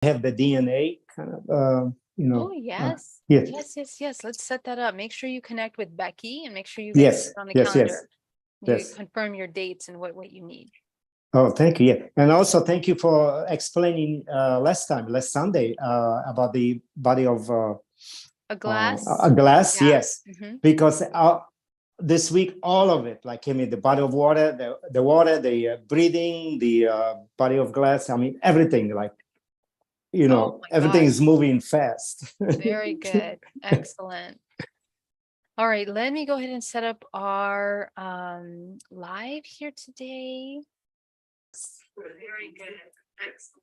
have the DNA kind of, Oh, yes. yes, Yes. Let's set that up. Make sure you connect with Becky and make sure you guys yes, put on the yes, calendar. yes, You yes. confirm your dates and what you need. Oh, thank you. Yeah. And also thank you for explaining last Sunday, about the body of A glass. a glass. Yeah. Yes, because this week, all of it, like, I mean, the body of water, the water, the breathing, the body of glass. I mean, everything, like, Oh my everything gosh. is moving fast. Very good. Excellent. All right, let me go ahead and set up our live here today. Very good. Excellent.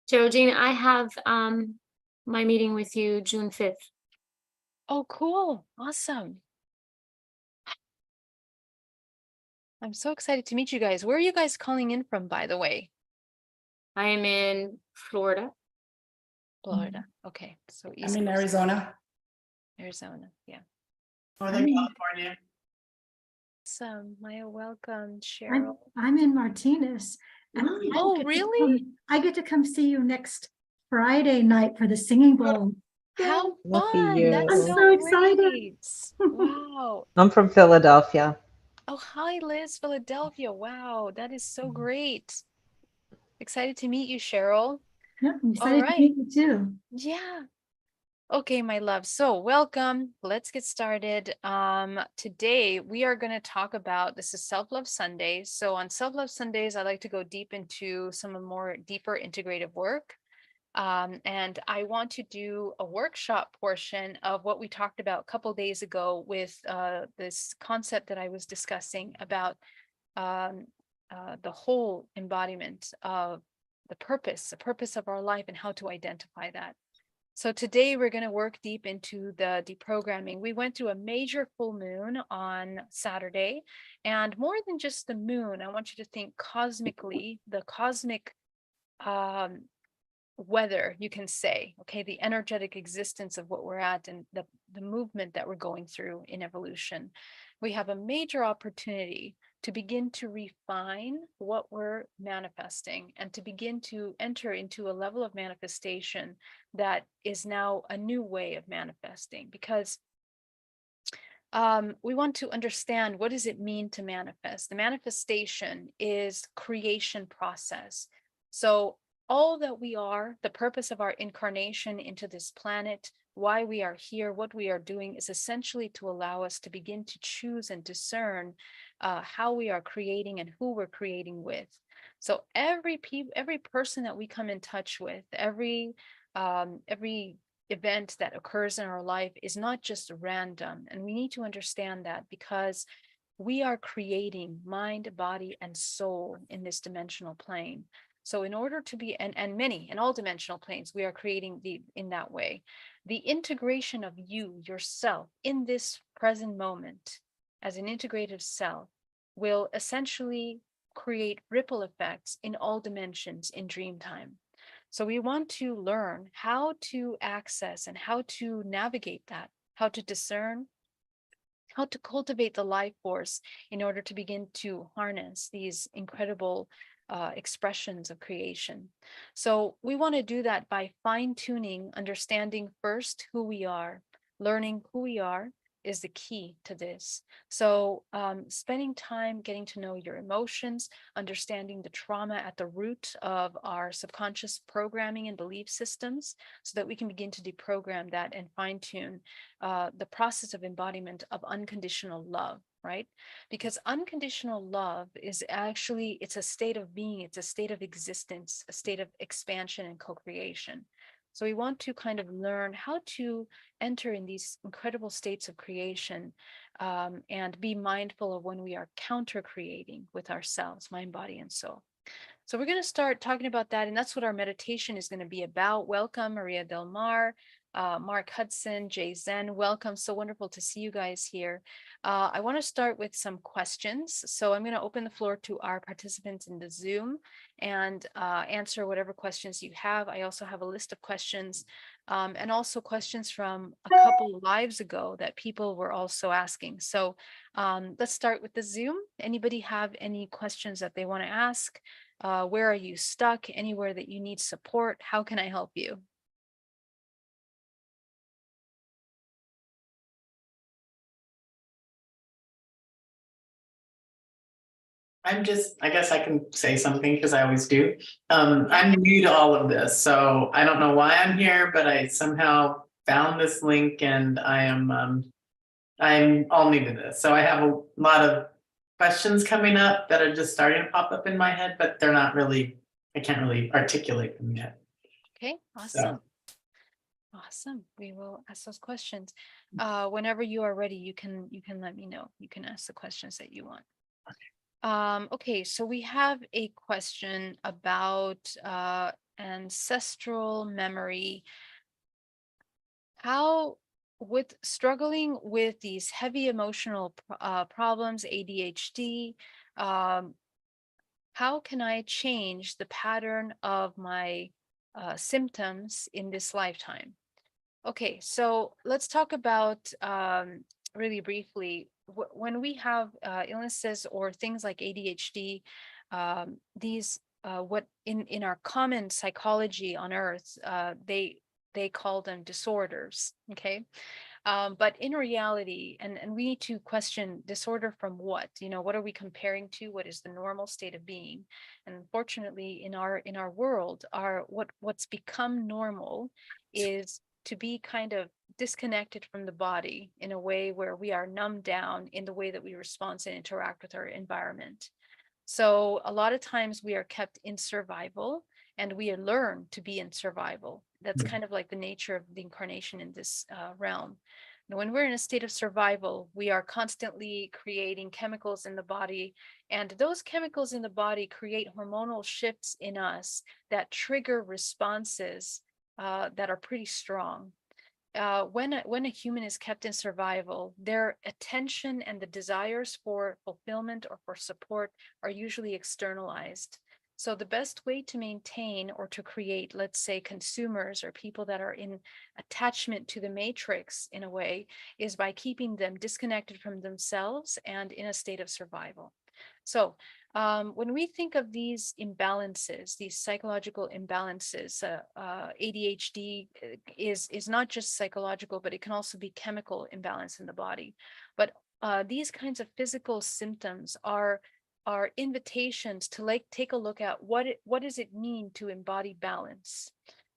Geraldine, I have my meeting with you June 5th. Oh, cool. Awesome. I'm so excited to meet you guys. Where are you guys calling in from, by the way? I am in Florida. Florida. Okay. So I'm in Arizona. Arizona. Yeah. Northern California. Awesome. Maya, welcome. Cheryl. I'm in Martinez. And Oh, really? I get to come see you next Friday night for the singing bowl. How Lucky fun. you. That's I'm so excited. great. Wow. I'm from Philadelphia. Oh, hi, Liz, Philadelphia. Wow, that is so great. Excited to meet you, Cheryl. Yeah, I'm All excited to right. meet you too. Yeah. Okay, my love. So welcome. Let's get started. Today we are going to talk about, this is Self-Love Sunday. So on Self-Love Sundays, I like to go deep into some more deeper integrative work. And I want to do a workshop portion of what we talked about a couple days ago with this concept that I was discussing about the whole embodiment of the purpose of our life and how to identify that. So today we're going to work deep into the deprogramming. We went through a major full moon on Saturday, and more than just the moon, I want you to think cosmically, the cosmic weather, you can say, okay, the energetic existence of what we're at and the movement that we're going through in evolution. We have a major opportunity to begin to refine what we're manifesting and to begin to enter into a level of manifestation that is now a new way of manifesting, because we want to understand, what does it mean to manifest? The manifestation is creation process. So all that we are, the purpose of our incarnation into this planet, why we are here, what we are doing, is essentially to allow us to begin to choose and discern how we are creating and who we're creating with. So every person that we come in touch with, every event that occurs in our life is not just random. And we need to understand that, because we are creating mind, body, and soul in this dimensional plane. So in order to be, and many, in all dimensional planes, we are creating in that way. The integration of you, yourself, in this present moment as an integrative self will essentially create ripple effects in all dimensions in dream time. So we want to learn how to access and how to navigate that, how to discern, how to cultivate the life force in order to begin to harness these incredible expressions of creation. So we want to do that by fine-tuning, understanding first who we are. Learning who we are is the key to this. So spending time getting to know your emotions, understanding the trauma at the root of our subconscious programming and belief systems, so that we can begin to deprogram that and fine-tune the process of embodiment of unconditional love, right? Because unconditional love is actually, it's a state of being, it's a state of existence, a state of expansion and co-creation. So we want to kind of learn how to enter in these incredible states of creation and be mindful of when we are counter-creating with ourselves, mind, body, and soul. So we're going to start talking about that, and that's what our meditation is going to be about. Welcome, Maria Del Mar, Mark Hudson, Jay Zen. Welcome. So wonderful to see you guys here. I want to start with some questions. So I'm going to open the floor to our participants in the Zoom and answer whatever questions you have. I also have a list of questions and also questions from a couple of lives ago that people were also asking. So let's start with the Zoom. Anybody have any questions that they want to ask? Where are you stuck? Anywhere that you need support? How can I help you? I guess I can say something because I always do. I'm new to all of this, so I don't know why I'm here, but I somehow found this link and I'm all new to this. So I have a lot of questions coming up that are just starting to pop up in my head, but they're not really, I can't really articulate them yet. Okay, awesome. Awesome. We will ask those questions. Whenever you are ready, you can let me know. You can ask the questions that you want. Okay, so we have a question about ancestral memory. How, with struggling with these heavy emotional problems, ADHD, how can I change the pattern of my symptoms in this lifetime? Okay, so let's talk about really briefly when we have illnesses or things like ADHD. These what in our common psychology on Earth, they call them disorders. Okay, but in reality, and we need to question disorder from what? What are we comparing to? What is the normal state of being? And unfortunately, in our world, what's become normal is to be kind of disconnected from the body in a way where we are numbed down in the way that we respond and interact with our environment. So a lot of times we are kept in survival and we learn to be in survival. That's kind of like the nature of the incarnation in this realm. Now, when we're in a state of survival, we are constantly creating chemicals in the body, and those chemicals in the body create hormonal shifts in us that trigger responses that are pretty strong. When a human is kept in survival, their attention and the desires for fulfillment or for support are usually externalized. So the best way to maintain or to create, let's say, consumers or people that are in attachment to the matrix in a way, is by keeping them disconnected from themselves and in a state of survival. So when we think of these imbalances, these psychological imbalances, ADHD is not just psychological, but it can also be chemical imbalance in the body. But these kinds of physical symptoms are invitations to take a look at what does it mean to embody balance.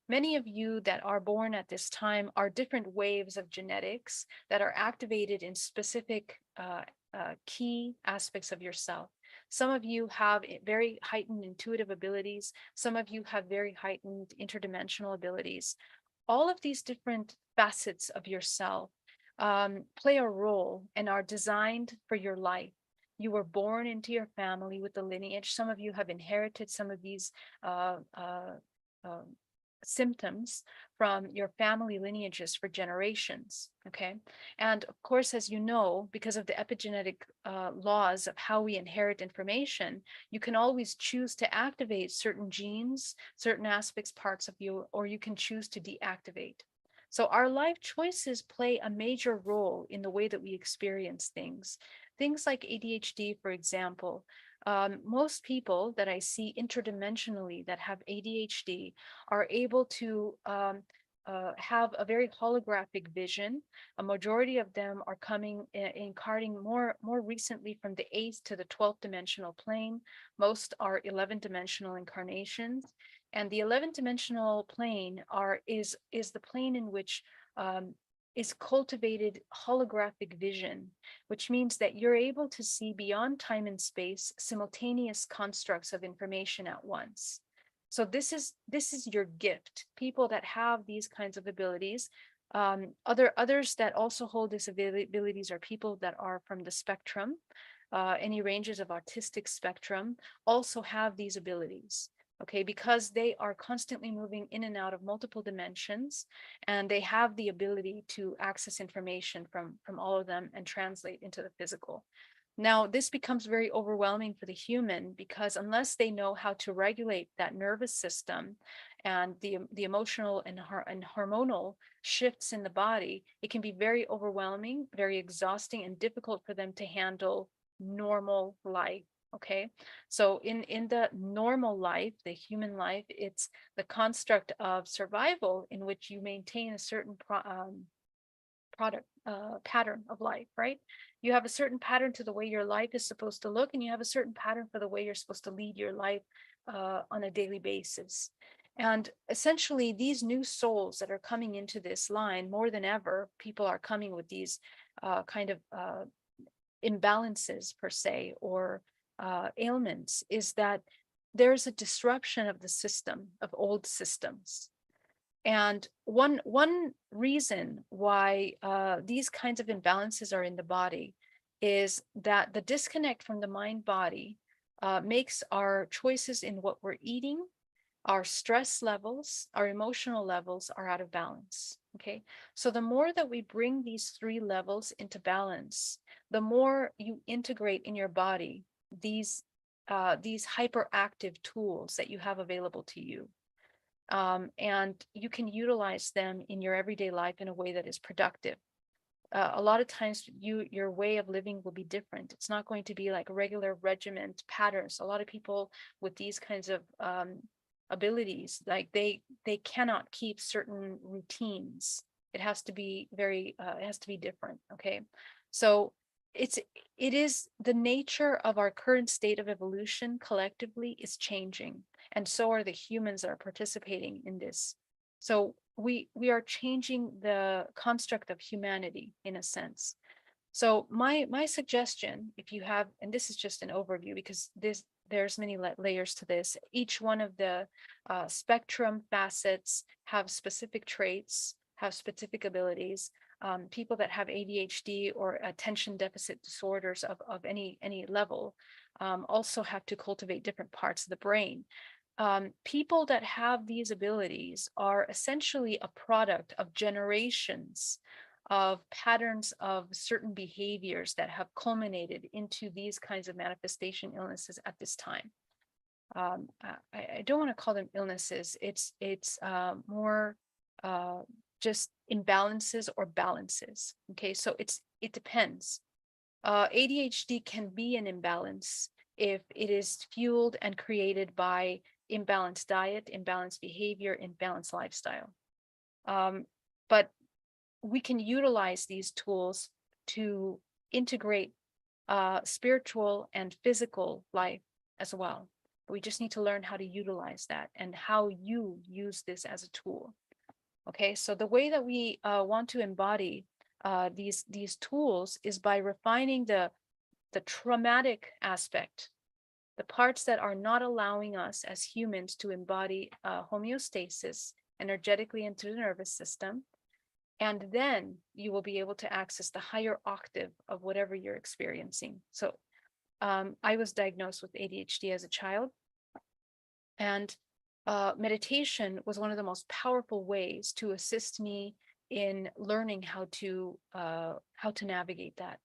Many of you that are born at this time are different waves of genetics that are activated in specific key aspects of yourself. Some of you have very heightened intuitive abilities. Some of you have very heightened interdimensional abilities. All of these different facets of yourself play a role and are designed for your life. You were born into your family with the lineage. Some of you have inherited some of these symptoms from your family lineages for generations. Okay. And of course, as you know, because of the epigenetic laws of how we inherit information, you can always choose to activate certain genes, certain aspects, parts of you, or you can choose to deactivate. So our life choices play a major role in the way that we experience things. Things like ADHD, for example. Most people that I see interdimensionally that have ADHD are able to have a very holographic vision. A majority of them are coming incarnating more recently from the 8th to the 12th dimensional plane. Most are 11th dimensional incarnations, and the 11th dimensional plane is the plane in which is cultivated holographic vision, which means that you're able to see beyond time and space simultaneous constructs of information at once. So this is your gift. People that have these kinds of abilities, others that also hold these abilities are people that are from the spectrum, any ranges of autistic spectrum also have these abilities. Okay, because they are constantly moving in and out of multiple dimensions, and they have the ability to access information from all of them and translate into the physical. Now, this becomes very overwhelming for the human because unless they know how to regulate that nervous system and the emotional and hormonal shifts in the body, it can be very overwhelming, very exhausting, and difficult for them to handle normal life Okay, so in the normal life, the human life, it's the construct of survival in which you maintain a certain pattern of life, right? You have a certain pattern to the way your life is supposed to look, and you have a certain pattern for the way you're supposed to lead your life on a daily basis. And essentially, these new souls that are coming into this line, more than ever, people are coming with these kind of imbalances per se, or ailments, is that there's a disruption of the system, of old systems. And one reason why these kinds of imbalances are in the body is that the disconnect from the mind body makes our choices in what we're eating, our stress levels, our emotional levels are out of balance. Okay, so the more that we bring these three levels into balance, the more you integrate in your body these hyperactive tools that you have available to you. And you can utilize them in your everyday life in a way that is productive. A lot of times your way of living will be different. It's not going to be like regular regiment patterns. A lot of people with these kinds of abilities, like they cannot keep certain routines. It has to be it has to be different. Okay, so it is the nature of our current state of evolution collectively is changing, and so are the humans that are participating in this. So we are changing the construct of humanity in a sense. So my suggestion, if you have, and this is just an overview because there's many layers to this. Each one of the spectrum facets have specific traits, have specific abilities. People that have ADHD or attention deficit disorders of any level also have to cultivate different parts of the brain. People that have these abilities are essentially a product of generations of patterns of certain behaviors that have culminated into these kinds of manifestation illnesses at this time. I don't want to call them illnesses. It's more just imbalances or balances. Okay, so it depends. ADHD can be an imbalance if it is fueled and created by imbalanced diet, imbalanced behavior, imbalanced lifestyle. But we can utilize these tools to integrate spiritual and physical life as well. We just need to learn how to utilize that and how you use this as a tool. Okay, so the way that we want to embody these tools is by refining the traumatic aspect, the parts that are not allowing us as humans to embody homeostasis energetically and through the nervous system. And then you will be able to access the higher octave of whatever you're experiencing. So I was diagnosed with ADHD as a child, and meditation was one of the most powerful ways to assist me in learning how to navigate that.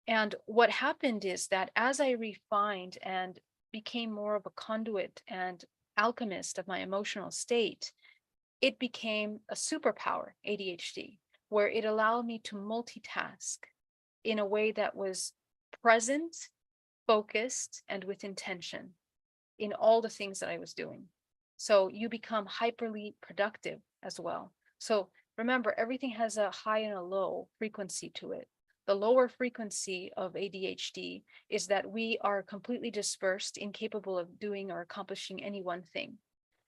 And what happened is that as I refined and became more of a conduit and alchemist of my emotional state, it became a superpower, ADHD, where it allowed me to multitask in a way that was present, focused, and with intention in all the things that I was doing. So you become hyperly productive as well. So remember, everything has a high and a low frequency to it. The lower frequency of ADHD is that we are completely dispersed, incapable of doing or accomplishing any one thing.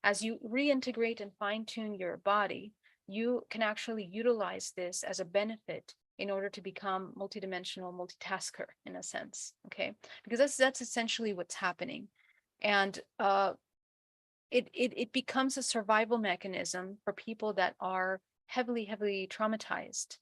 As you reintegrate and fine-tune your body, you can actually utilize this as a benefit in order to become multidimensional multitasker in a sense, okay? Because that's essentially what's happening. And it becomes a survival mechanism for people that are heavily traumatized.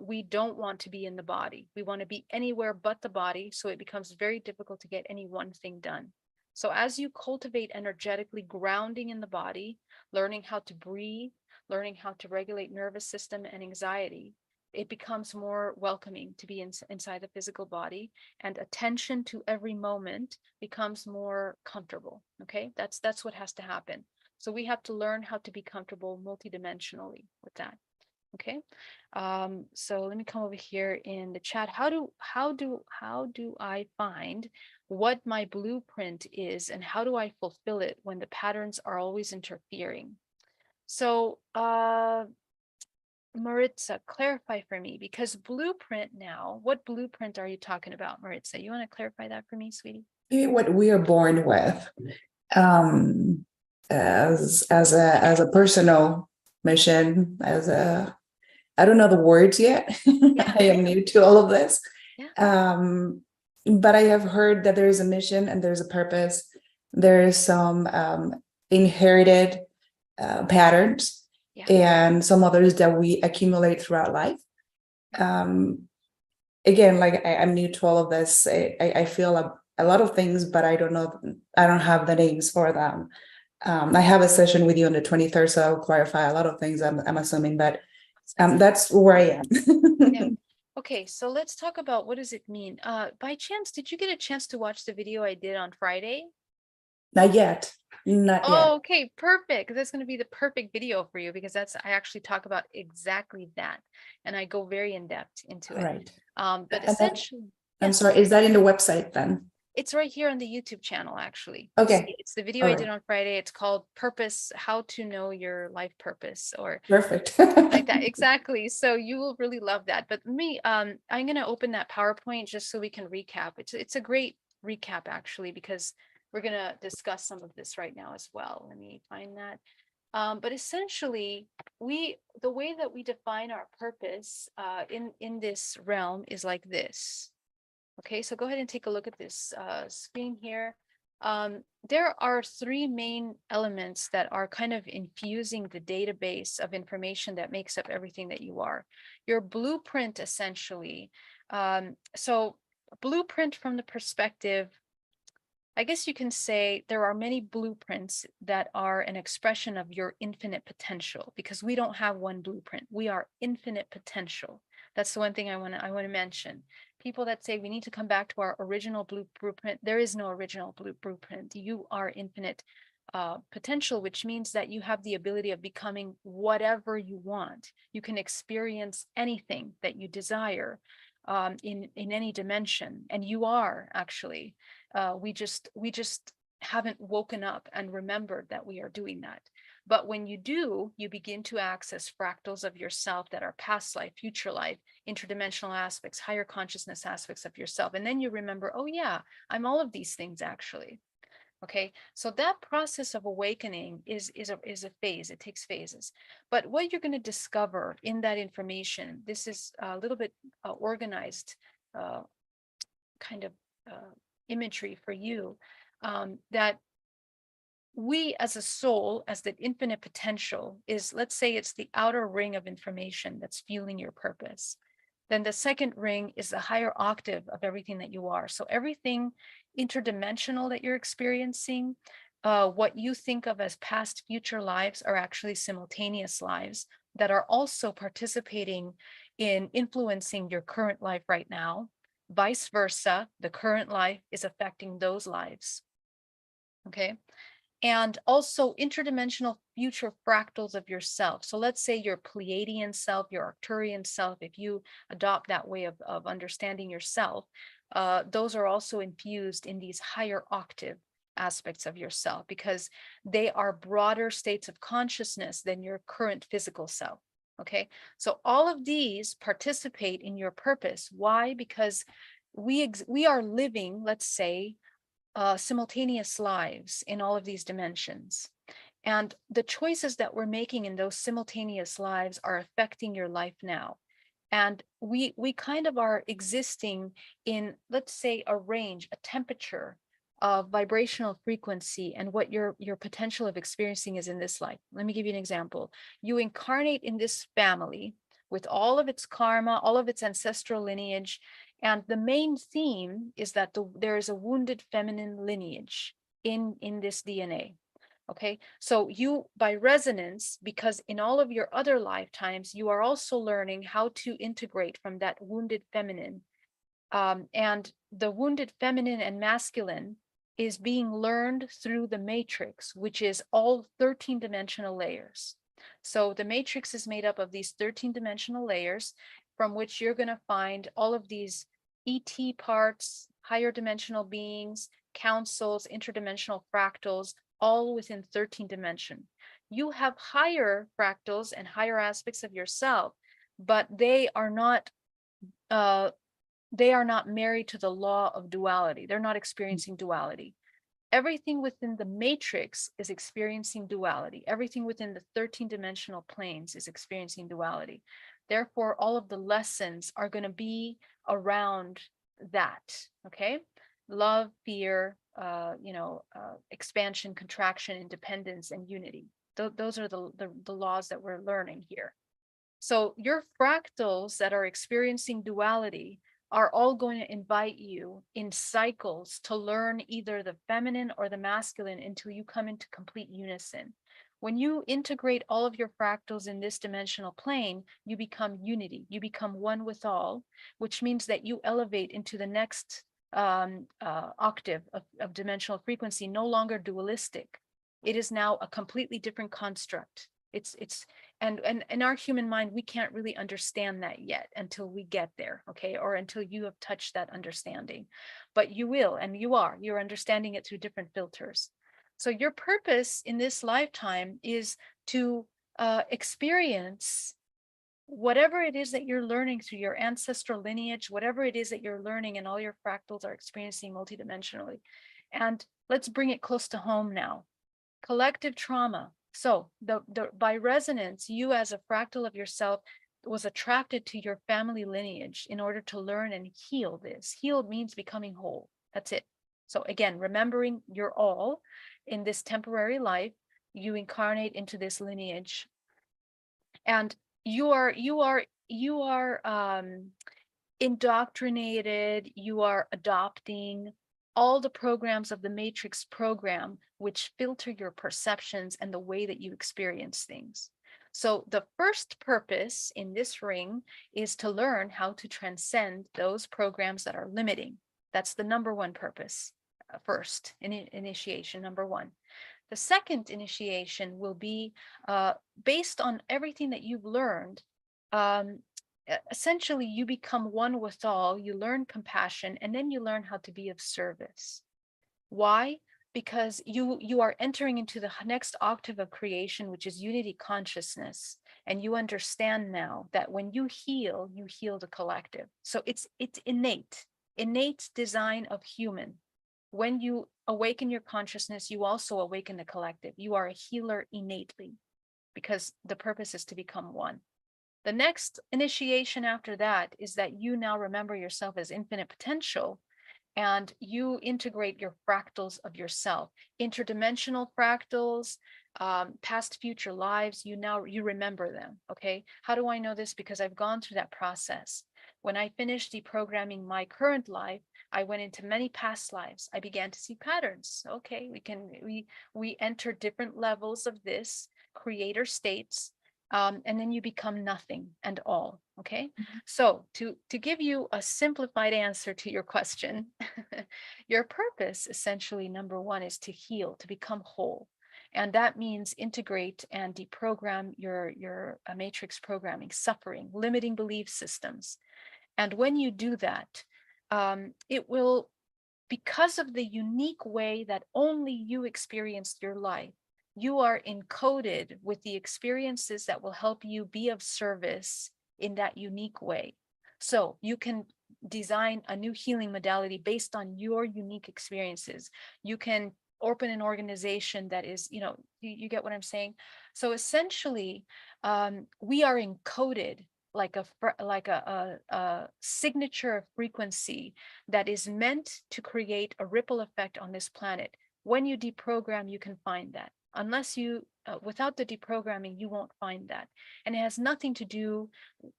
We don't want to be in the body. We want to be anywhere but the body, so it becomes very difficult to get any one thing done. So as you cultivate energetically grounding in the body, learning how to breathe, learning how to regulate nervous system and anxiety, it becomes more welcoming to be inside the physical body, and attention to every moment becomes more comfortable. Okay, that's what has to happen. So we have to learn how to be comfortable multidimensionally with that. Okay. So let me come over here in the chat. How do I find what my blueprint is, and how do I fulfill it when the patterns are always interfering? So Maritza, clarify for me, because blueprint now, what blueprint are you talking about, Maritza? You want to clarify that for me, sweetie? Maybe what we are born with, um, as a personal mission, I don't know the words yet. I am new to all of this. Yeah. But I have heard that there is a mission and there's a purpose. There is some inherited patterns, Yeah. and some others that we accumulate throughout life. Again, like I'm new to all of this. I feel a lot of things, but I don't know. I don't have the names for them. I have a session with you on the 23rd, so I'll clarify a lot of things. I'm assuming, but that's where I am. Yeah. Okay, so let's talk about what does it mean. By chance, did you get a chance to watch the video I did on Friday? Not yet. Not yet. Oh, okay, perfect. That's going to be the perfect video for you, because I actually talk about exactly that, and I go very in depth into it. Right. But And essentially, I'm yeah, sorry. Is that in the website then? it's right here on the YouTube channel, actually. Okay. It's the video All I did right. on Friday. It's called Purpose, How to Know Your Life Purpose, or Perfect. like that. Exactly. So you will really love that. But me, I'm going to open that PowerPoint just so we can recap. It's a great recap, actually, because we're going to discuss some of this right now as well. Let me find that. But essentially, the way that we define our purpose in this realm is like this. Okay, so go ahead and take a look at this screen here. There are three main elements that are kind of infusing the database of information that makes up everything that you are. Your blueprint, essentially. So blueprint from the perspective, I guess you can say there are many blueprints that are an expression of your infinite potential, because we don't have one blueprint. We are infinite potential. That's the one thing I want to mention. People that say we need to come back to our original blueprint, there is no original blueprint. You are infinite potential, which means that you have the ability of becoming whatever you want. You can experience anything that you desire in any dimension, and you are actually. We just haven't woken up and remembered that we are doing that. But when you do, you begin to access fractals of yourself that are past life, future life, interdimensional aspects, higher consciousness aspects of yourself. And then you remember, oh yeah, I'm all of these things actually. Okay, so that process of awakening is a phase. It takes phases. But what you're going to discover in that information, this is a little bit organized kind of imagery for you, that we as a soul, as the infinite potential is, let's say it's the outer ring of information that's fueling your purpose. Then the second ring is the higher octave of everything that you are. So everything interdimensional that you're experiencing, what you think of as past, future lives are actually simultaneous lives that are also participating in influencing your current life right now. Vice versa, the current life is affecting those lives. Okay. And also interdimensional future fractals of yourself. So let's say your Pleiadian self, your Arcturian self, if you adopt that way of understanding yourself, those are also infused in these higher octave aspects of yourself, because they are broader states of consciousness than your current physical self. Okay, so all of these participate in your purpose. Why? Because we are living, let's say, simultaneous lives in all of these dimensions. And the choices that we're making in those simultaneous lives are affecting your life now. And we kind of are existing in, let's say, a range, a temperature of vibrational frequency and what your potential of experiencing is in this life. Let me give you an example. You incarnate in this family with all of its karma, all of its ancestral lineage. And the main theme is that there is a wounded feminine lineage in this DNA. Okay, so you, by resonance, because in all of your other lifetimes, you are also learning how to integrate from that wounded feminine. And the wounded feminine and masculine is being learned through the matrix, which is all 13 dimensional layers. So the matrix is made up of these 13 dimensional layers from which you're going to find all of these ET parts, higher dimensional beings, councils, interdimensional fractals, all within 13 dimension. You have higher fractals and higher aspects of yourself, but they are not married to the law of duality. They're not experiencing duality. Everything within the matrix is experiencing duality. Everything within the 13 dimensional planes is experiencing duality. Therefore, all of the lessons are going to be around that. Okay. Love, fear, expansion, contraction, independence, and unity. Those are the laws that we're learning here. So your fractals that are experiencing duality are all going to invite you in cycles to learn either the feminine or the masculine until you come into complete unison. When you integrate all of your fractals in this dimensional plane, you become unity. You become one with all, which means that you elevate into the next octave of dimensional frequency, no longer dualistic. It is now a completely different construct. And in our human mind, we can't really understand that yet until we get there, okay? Or until you have touched that understanding. But you will, and you're understanding it through different filters. So your purpose in this lifetime is to experience whatever it is that you're learning through your ancestral lineage, whatever it is that you're learning and all your fractals are experiencing multidimensionally. And let's bring it close to home now. Collective trauma. So by resonance, you as a fractal of yourself was attracted to your family lineage in order to learn and heal this. Healed means becoming whole. That's it. So again, remembering you're all in this temporary life, you incarnate into this lineage, and you are indoctrinated. You are adopting all the programs of the matrix program, which filter your perceptions and the way that you experience things. So the first purpose in this ring is to learn how to transcend those programs that are limiting. That's the number one purpose, first initiation, number one. The second initiation will be based on everything that you've learned. Essentially, you become one with all, you learn compassion, and then you learn how to be of service. Why? Because you are entering into the next octave of creation, which is unity consciousness. And you understand now that when you heal the collective. So it's innate design of human. When you awaken your consciousness, you also awaken the collective. You are a healer innately because the purpose is to become one. The next initiation after that is that you now remember yourself as infinite potential and you integrate your fractals of yourself, interdimensional fractals, past, future lives. You remember them. Okay. How do I know this? Because I've gone through that process. When I finished deprogramming my current life, I went into many past lives. I began to see patterns. Okay, we enter different levels of this creator states, and then you become nothing and all. Okay, so to give you a simplified answer to your question, your purpose essentially, number one, is to heal, to become whole. And that means integrate and deprogram your matrix programming, suffering, limiting belief systems. And when you do that, it will, because of the unique way that only you experienced your life, you are encoded with the experiences that will help you be of service in that unique way. So you can design a new healing modality based on your unique experiences. You can open an organization that is, you get what I'm saying? So essentially, we are encoded like a signature of frequency that is meant to create a ripple effect on this planet. When you deprogram, you can find that. Unless you, without the deprogramming, you won't find that. And it has nothing to do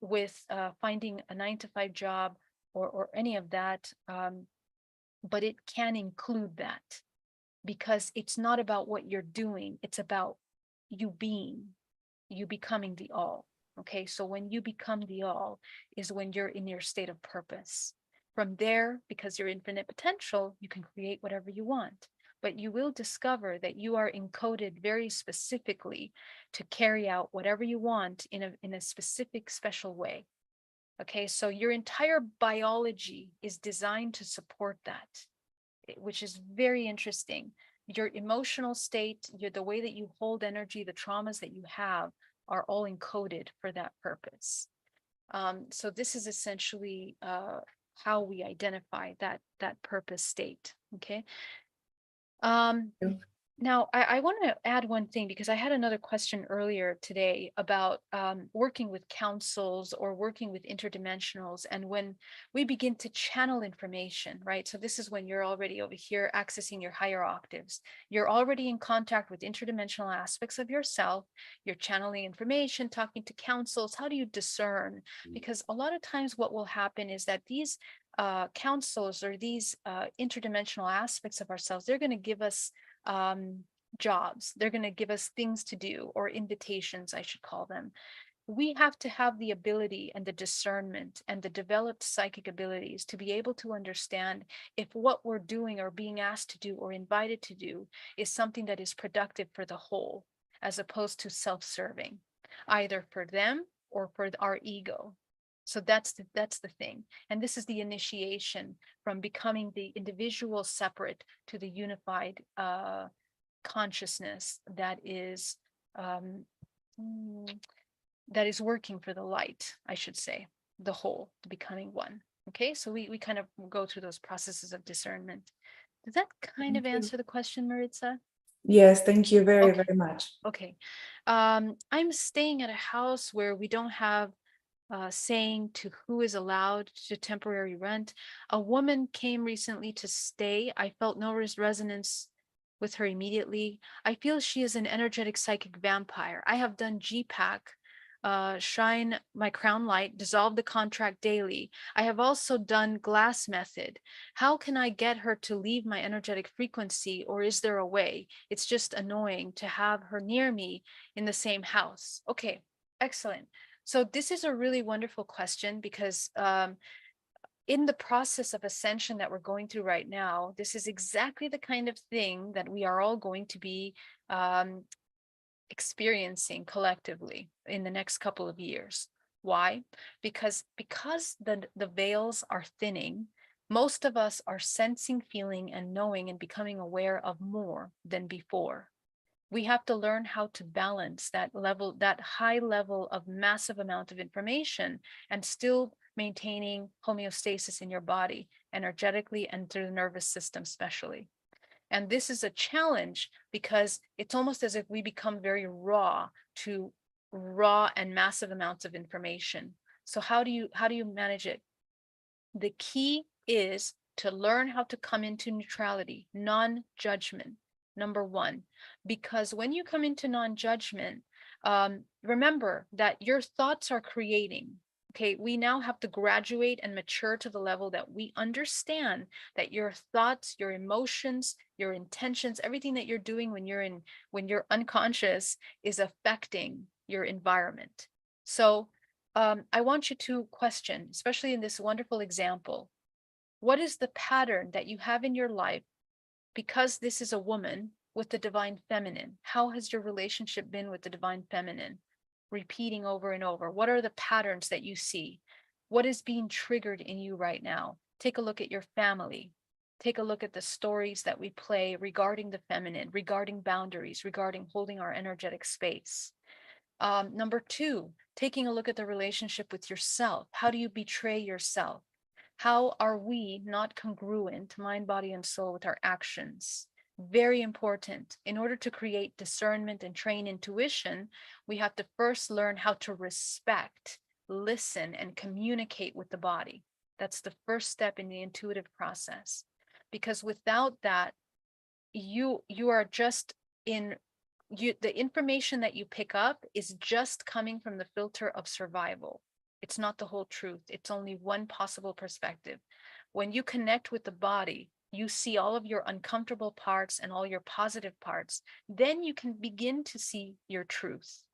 with finding a 9-to-5 job or any of that, but it can include that because it's not about what you're doing. It's about you becoming the all. Okay, so when you become the all is when you're in your state of purpose. From there, because you're infinite potential, you can create whatever you want. but you will discover that you are encoded very specifically to carry out whatever you want in a specific, special way. Okay, so your entire biology is designed to support that, which is very interesting. Your emotional state, the way that you hold energy, the traumas that you have are all encoded for that purpose. So this is essentially how we identify that purpose state. Okay. Now, I want to add one thing, because I had another question earlier today about working with councils or working with interdimensionals. And when we begin to channel information, right? So this is when you're already over here accessing your higher octaves. You're already in contact with interdimensional aspects of yourself. You're channeling information, talking to councils. How do you discern? Because a lot of times what will happen is that these councils or these interdimensional aspects of ourselves, they're going to give us jobs. They're going to give us things to do, or invitations, I should call them. We have to have the ability and the discernment and the developed psychic abilities to be able to understand if what we're doing or being asked to do or invited to do is something that is productive for the whole, as opposed to self-serving, either for them or for our ego. So that's the thing. And this is the initiation from becoming the individual separate to the unified consciousness that is working for the light, I should say, the whole, becoming one. Okay, so we kind of go through those processes of discernment. Does that kind of answer the question, Maritza? Yes, thank you very, Okay. very much. Okay. I'm staying at a house where we don't have saying to who is allowed to temporary rent. A woman came recently to stay. I felt no resonance with her immediately. I feel she is an energetic psychic vampire. I have done GPAC, shine my crown light, dissolve the contract daily. I have also done glass method. How can I get her to leave my energetic frequency, or is there a way? It's just annoying to have her near me in the same house. Okay, excellent. So this is a really wonderful question, because in the process of ascension that we're going through right now, this is exactly the kind of thing that we are all going to be experiencing collectively in the next couple of years. Why? Because the veils are thinning, most of us are sensing, feeling, and knowing and becoming aware of more than before. We have to learn how to balance that level, that high level of massive amount of information, and still maintaining homeostasis in your body, energetically and through the nervous system especially. And this is a challenge, because it's almost as if we become very raw to raw and massive amounts of information. So how do you manage it? The key is to learn how to come into neutrality, non-judgment. Number one, because when you come into non-judgment, remember that your thoughts are creating. Okay, we now have to graduate and mature to the level that we understand that your thoughts, your emotions, your intentions, everything that you're doing when you're unconscious is affecting your environment. So I want you to question, especially in this wonderful example, what is the pattern that you have in your life? Because this is a woman with the divine feminine, how has your relationship been with the divine feminine? Repeating over and over. What are the patterns that you see? What is being triggered in you right now? Take a look at your family. Take a look at the stories that we play regarding the feminine, regarding boundaries, regarding holding our energetic space. Number two, taking a look at the relationship with yourself. How do you betray yourself? How are we not congruent, mind, body, and soul, with our actions? Very important. In order to create discernment and train intuition, we have to first learn how to respect, listen, and communicate with the body. That's the first step in the intuitive process. Because without that, you are just the information that you pick up is just coming from the filter of survival. It's not the whole truth. It's only one possible perspective. When you connect with the body, you see all of your uncomfortable parts and all your positive parts. Then you can begin to see your truth.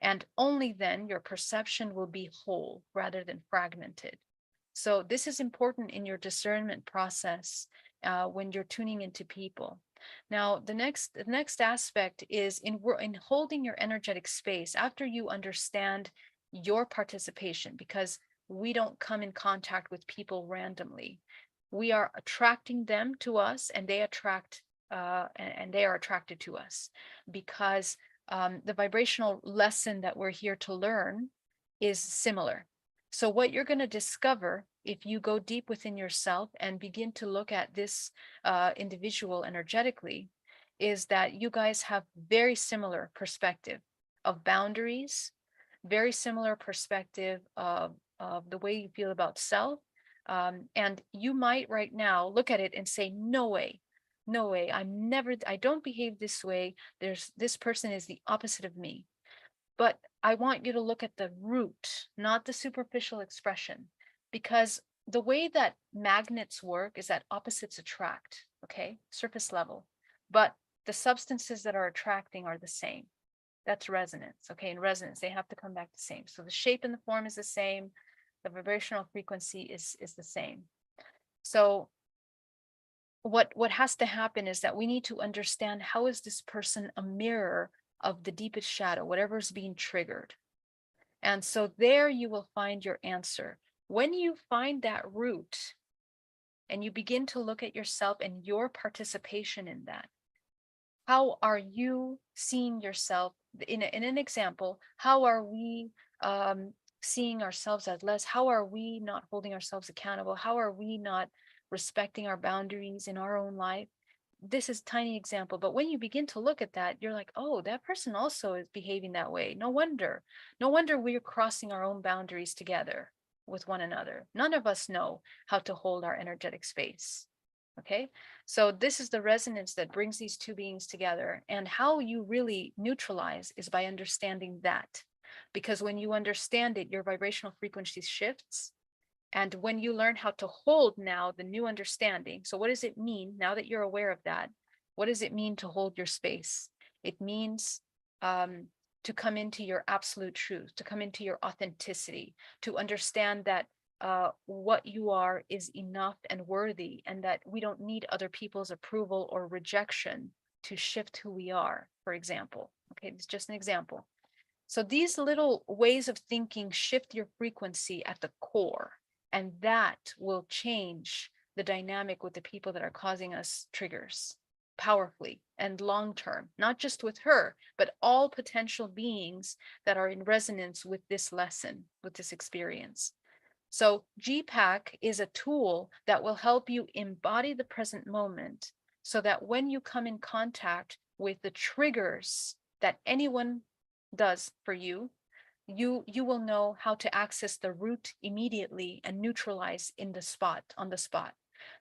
And only then your perception will be whole rather than fragmented. So this is important in your discernment process when you're tuning into people. Now, the next aspect is in holding your energetic space after you understand your participation, because we don't come in contact with people randomly. We are attracting them to us, and they attract and they are attracted to us, because the vibrational lesson that we're here to learn is similar. So what you're going to discover if you go deep within yourself and begin to look at this individual energetically is that you guys have very similar perspective of boundaries, very similar perspective of the way you feel about self. And you might right now look at it and say, no way, I don't behave this way. This person is the opposite of me. But I want you to look at the root, not the superficial expression, because the way that magnets work is that opposites attract, okay, surface level, but the substances that are attracting are the same. That's resonance, okay? In resonance, they have to come back the same. So the shape and the form is the same. The vibrational frequency is the same. So what has to happen is that we need to understand, how is this person a mirror of the deepest shadow, whatever's being triggered. And so there you will find your answer. When you find that root and you begin to look at yourself and your participation in that, how are you seeing yourself in an example? How are we seeing ourselves as less? How are we not holding ourselves accountable? How are we not respecting our boundaries in our own life? This is a tiny example, but when you begin to look at that, you're like, oh, that person also is behaving that way. No wonder we're crossing our own boundaries together with one another. None of us know how to hold our energetic space. Okay, so this is the resonance that brings these two beings together. And how you really neutralize is by understanding that. Because when you understand it, your vibrational frequency shifts. And when you learn how to hold now the new understanding, so what does it mean now that you're aware of that? What does it mean to hold your space? It means to come into your absolute truth, to come into your authenticity, to understand that what you are is enough and worthy, and that we don't need other people's approval or rejection to shift who we are, for example. Okay, it's just an example. So these little ways of thinking shift your frequency at the core, and that will change the dynamic with the people that are causing us triggers powerfully and long term, not just with her, but all potential beings that are in resonance with this lesson, with this experience. So GPAC is a tool that will help you embody the present moment, so that when you come in contact with the triggers that anyone does for you, you will know how to access the root immediately and neutralize on the spot.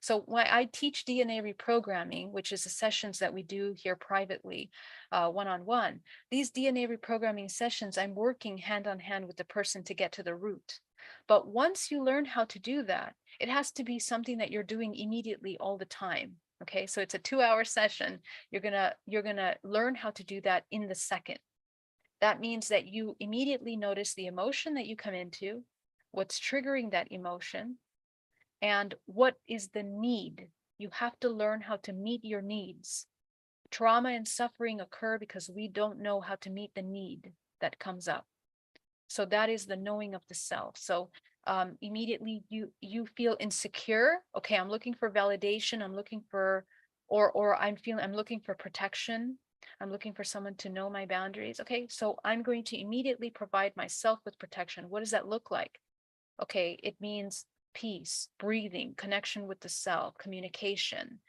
So when I teach DNA reprogramming, which is the sessions that we do here privately, one-on-one, these DNA reprogramming sessions, I'm working hand on hand with the person to get to the root. But once you learn how to do that, it has to be something that you're doing immediately all the time. Okay, so it's a 2-hour session. You're gonna learn how to do that in the second. That means that you immediately notice the emotion that you come into, what's triggering that emotion, and what is the need. You have to learn how to meet your needs. Trauma and suffering occur because we don't know how to meet the need that comes up. So that is the knowing of the self. So immediately you feel insecure. Okay, I'm looking for validation. I'm looking for, or I'm looking for protection. I'm looking for someone to know my boundaries. Okay, so I'm going to immediately provide myself with protection. What does that look like? Okay, it means peace, breathing, connection with the self, communication,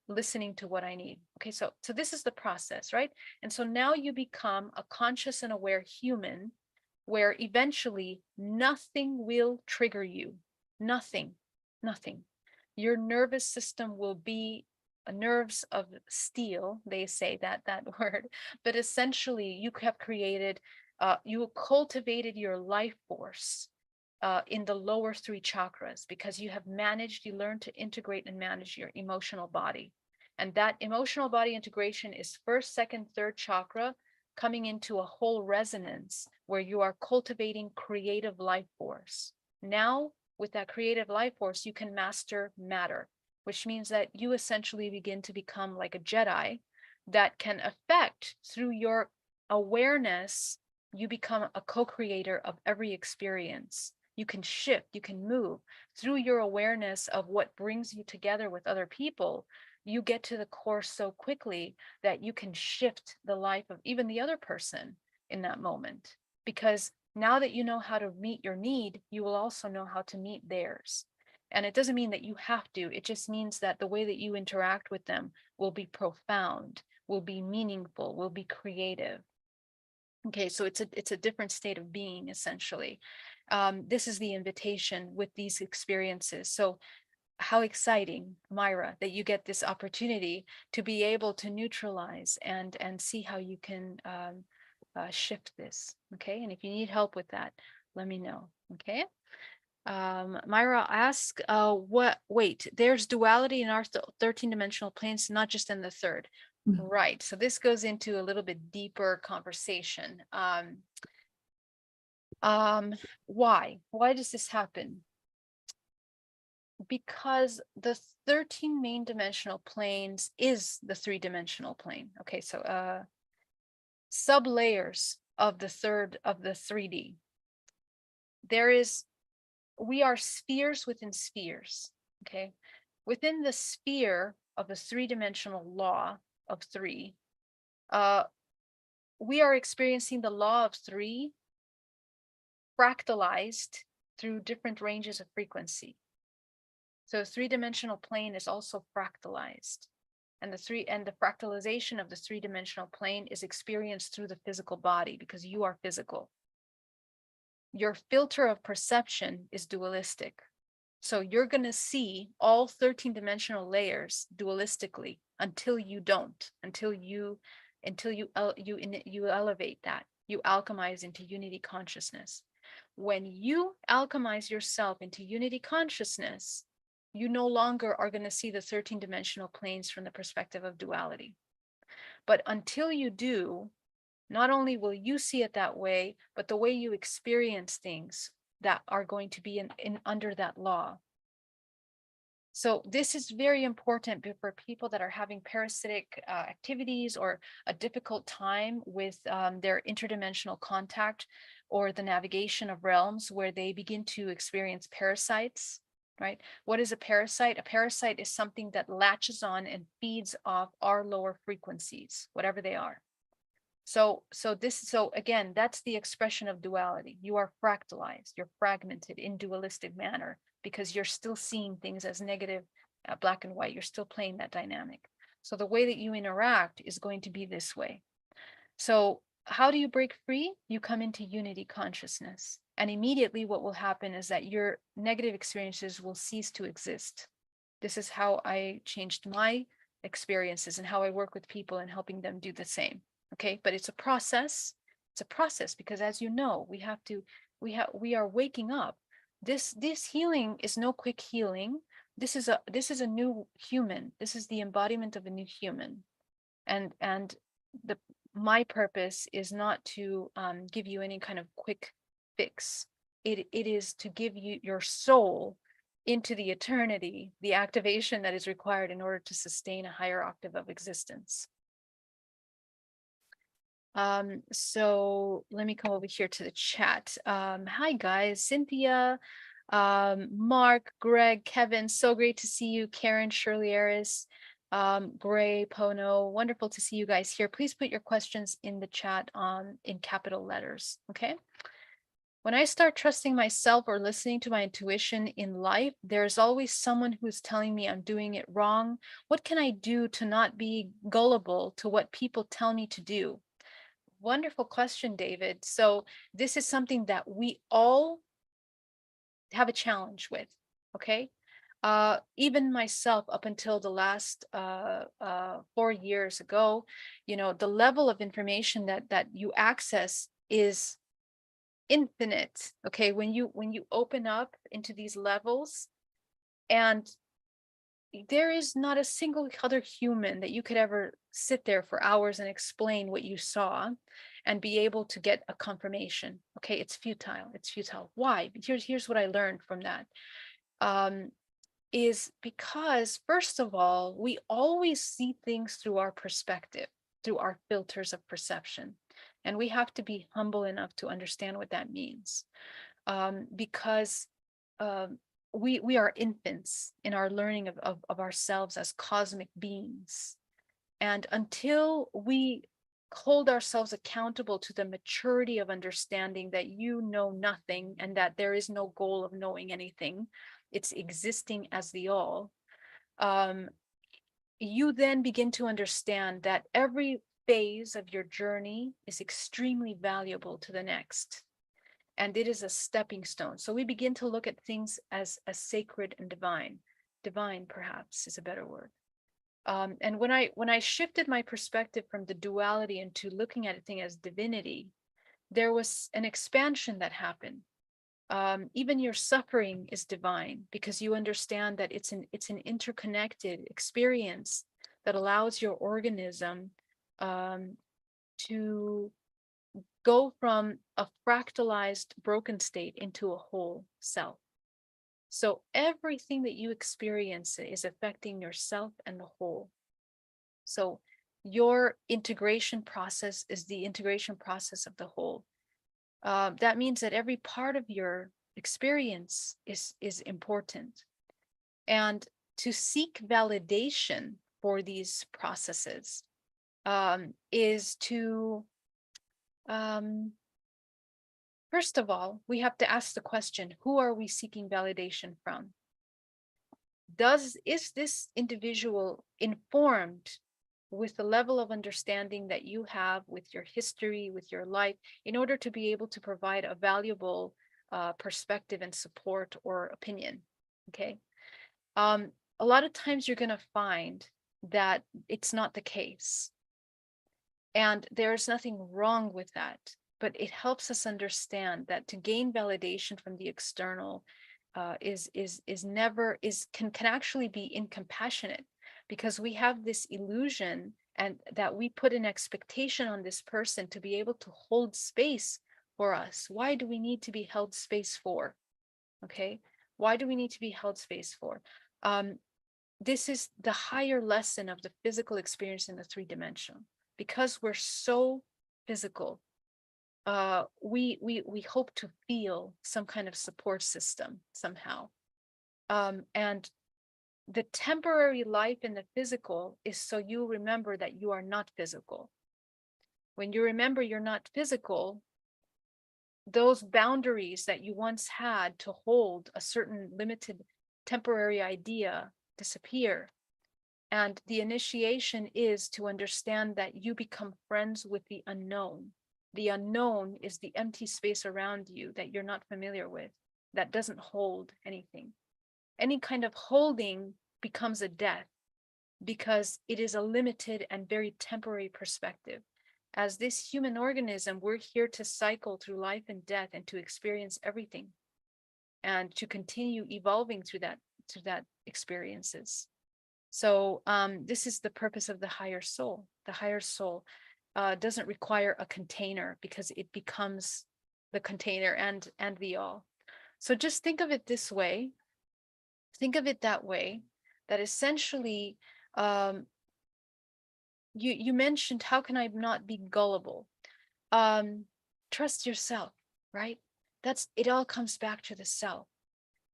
listening to what I need. Okay, so this is the process, right? And so now you become a conscious and aware human, where eventually nothing will trigger you. Nothing. Your nervous system will be nerves of steel, they say that word, but essentially you have created, you cultivated your life force in the lower 3 chakras, because you learned to integrate and manage your emotional body. And that emotional body integration is 1st, 2nd, 3rd chakra, coming into a whole resonance where you are cultivating creative life force. Now, with that creative life force, you can master matter. which means that you essentially begin to become like a Jedi that can affect through your awareness. You become a co-creator of every experience. You can shift, you can move through your awareness of what brings you together with other people. You get to the core so quickly that you can shift the life of even the other person in that moment. Because now that you know how to meet your need, you will also know how to meet theirs. And it doesn't mean that you have to, it just means that the way that you interact with them will be profound, will be meaningful, will be creative. Okay, so it's a different state of being, essentially. This is the invitation with these experiences. So how exciting, Myra, that you get this opportunity to be able to neutralize and see how you can shift this. Okay, and if you need help with that, let me know. Okay. Myra ask, wait, there's duality in our 13-dimensional planes, not just in the third. Mhm. Right. So this goes into a little bit deeper conversation. Why? Why does this happen? Because the 13 main dimensional planes is the 3-dimensional plane. Okay, so sub layers of the 3D. We are spheres within spheres. Okay, within the sphere of the 3-dimensional law of 3, we are experiencing the law of 3 fractalized through different ranges of frequency. So 3-dimensional plane is also fractalized. And the fractalization of the 3-dimensional plane is experienced through the physical body because you are physical. Your filter of perception is dualistic. So you're going to see all 13-dimensional layers dualistically until you don't, until you elevate that. You alchemize into unity consciousness. When you alchemize yourself into unity consciousness, you no longer are going to see the 13-dimensional planes from the perspective of duality. But until you do, not only will you see it that way, but the way you experience things that are going to be in under that law. So this is very important for people that are having parasitic activities or a difficult time with their interdimensional contact or the navigation of realms where they begin to experience parasites, right? What is a parasite? A parasite is something that latches on and feeds off our lower frequencies, whatever they are. So again, that's the expression of duality. You are fractalized, you're fragmented in dualistic manner because you're still seeing things as negative, black and white. You're still playing that dynamic. So the way that you interact is going to be this way. So how do you break free? You come into unity consciousness. And immediately what will happen is that your negative experiences will cease to exist. This is how I changed my experiences and how I work with people and helping them do the same. Okay, but it's a process. It's a process because, as you know, we are waking up. This healing is no quick healing. This is a new human. This is the embodiment of a new human, and my purpose is not to give you any kind of quick fix. It is to give you your soul into the eternity, the activation that is required in order to sustain a higher octave of existence. So let me come over here to the chat. Hi guys, Cynthia, Mark, Greg, Kevin, so great to see you. Karen, Shirley Aris, Gray, Pono, wonderful to see you guys here. Please put your questions in the chat in capital letters, okay? When I start trusting myself or listening to my intuition in life, there's always someone who's telling me I'm doing it wrong. What can I do to not be gullible to what people tell me to do? Wonderful question, David. So this is something that we all have a challenge with, okay? Even myself, up until the last 4 years ago, you know, the level of information that you access is infinite, okay? When you open up into these levels, and there is not a single other human that you could ever sit there for hours and explain what you saw and be able to get a confirmation. Okay, it's futile. It's futile. Why? Here's what I learned from that. is because, first of all, we always see things through our perspective, through our filters of perception. And we have to be humble enough to understand what that means. Because we are infants in our learning of ourselves as cosmic beings. And until we hold ourselves accountable to the maturity of understanding that you know nothing and that there is no goal of knowing anything, it's existing as the all, you then begin to understand that every phase of your journey is extremely valuable to the next. And it is a stepping stone. So we begin to look at things as sacred and divine. Divine, perhaps, is a better word. And when I shifted my perspective from the duality into looking at a thing as divinity, there was an expansion that happened. Even your suffering is divine because you understand that it's an interconnected experience that allows your organism to go from a fractalized broken state into a whole self. So everything that you experience is affecting yourself and the whole. So your integration process is the integration process of the whole. That means that every part of your experience is important. And to seek validation for these processes is to, first of all, we have to ask the question, who are we seeking validation from? Is this individual informed with the level of understanding that you have with your history, with your life, in order to be able to provide a valuable perspective and support or opinion? Okay. A lot of times you're going to find that it's not the case. And there's nothing wrong with that, but it helps us understand that to gain validation from the external can actually be incompassionate, because we have this illusion and that we put an expectation on this person to be able to hold space for us. Why do we need to be held space for? Okay, why do we need to be held space for? This is the higher lesson of the physical experience in the three-dimensional. Because we're so physical, we hope to feel some kind of support system somehow. And the temporary life in the physical is so you remember that you are not physical. When you remember you're not physical, those boundaries that you once had to hold a certain limited temporary idea disappear. And the initiation is to understand that you become friends with the unknown. The unknown is the empty space around you that you're not familiar with, that doesn't hold anything. Any kind of holding becomes a death because it is a limited and very temporary perspective. As this human organism, we're here to cycle through life and death and to experience everything and to continue evolving through that experiences. So this is the purpose of the higher soul. The higher soul doesn't require a container because it becomes the container and the all. So just think of it this way. Think of it that way, that essentially you mentioned, how can I not be gullible? Trust yourself, right? It all comes back to the self.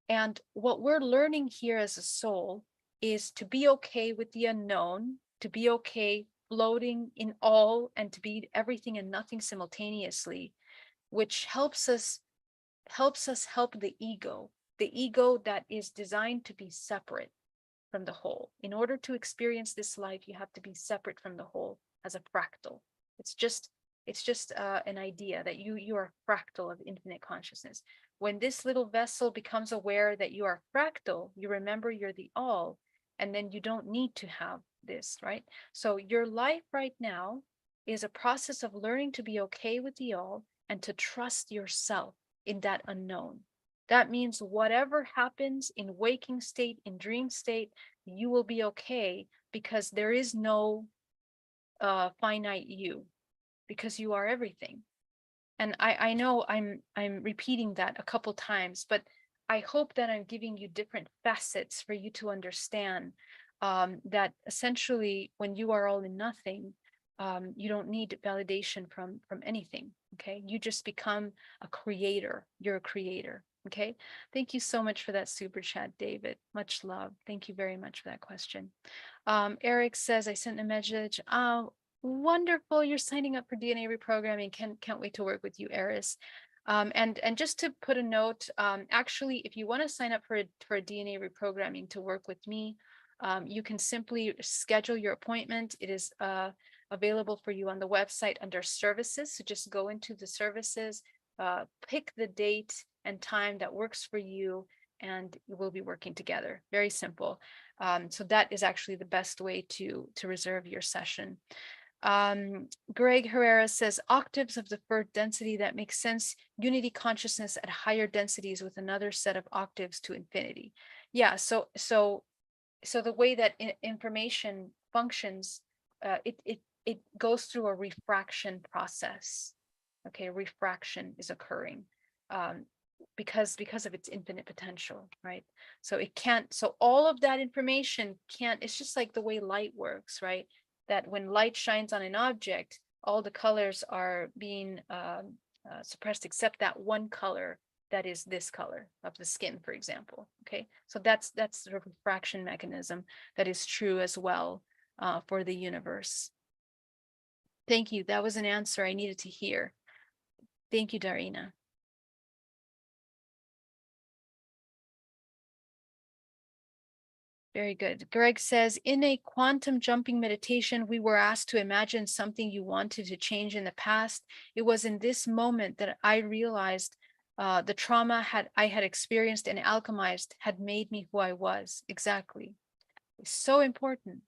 And what we're learning here as a soul is to be okay with the unknown, to be okay floating in all, and to be everything and nothing simultaneously, which helps us help the ego that is designed to be separate from the whole. In order to experience this life, you have to be separate from the whole as a fractal. It's just an idea that you are a fractal of infinite consciousness. When this little vessel becomes aware that you are fractal, you remember you're the all, and then you don't need to have this, right? So your life right now is a process of learning to be okay with the all and to trust yourself in that unknown. That means whatever happens in waking state, in dream state, you will be okay, because there is no finite you, because you are everything. And I know I'm repeating that a couple times, but I hope that I'm giving you different facets for you to understand that essentially when you are all in nothing, you don't need validation from anything. Okay, you just become a creator. You're a creator. Okay, thank you so much for that super chat, David. Much love. Thank you very much for that question. Eric says, I sent a message. Wonderful. You're signing up for DNA reprogramming. Can't wait to work with you, Eris. And just to put a note, actually, if you want to sign up for a DNA reprogramming to work with me, you can simply schedule your appointment. It is available for you on the website under services. So just go into the services, pick the date and time that works for you, and we'll be working together. Very simple. So that is actually the best way to reserve your session. Greg Herrera says octaves of the first density. That makes sense. Unity consciousness at higher densities with another set of octaves to infinity. Yeah. So the way that information functions, it goes through a refraction process. Okay, refraction is occurring because of its infinite potential, right? So it can't. So all of that information can't. It's just like the way light works, right? That when light shines on an object, all the colors are being suppressed except that one color that is this color of the skin, for example. Okay, so that's the refraction mechanism that is true as well for the universe. Thank you. That was an answer I needed to hear. Thank you, Darina. Very good. Greg says, in a quantum jumping meditation, we were asked to imagine something you wanted to change in the past. It was in this moment that I realized the trauma I had experienced and alchemized had made me who I was. Exactly. It's so important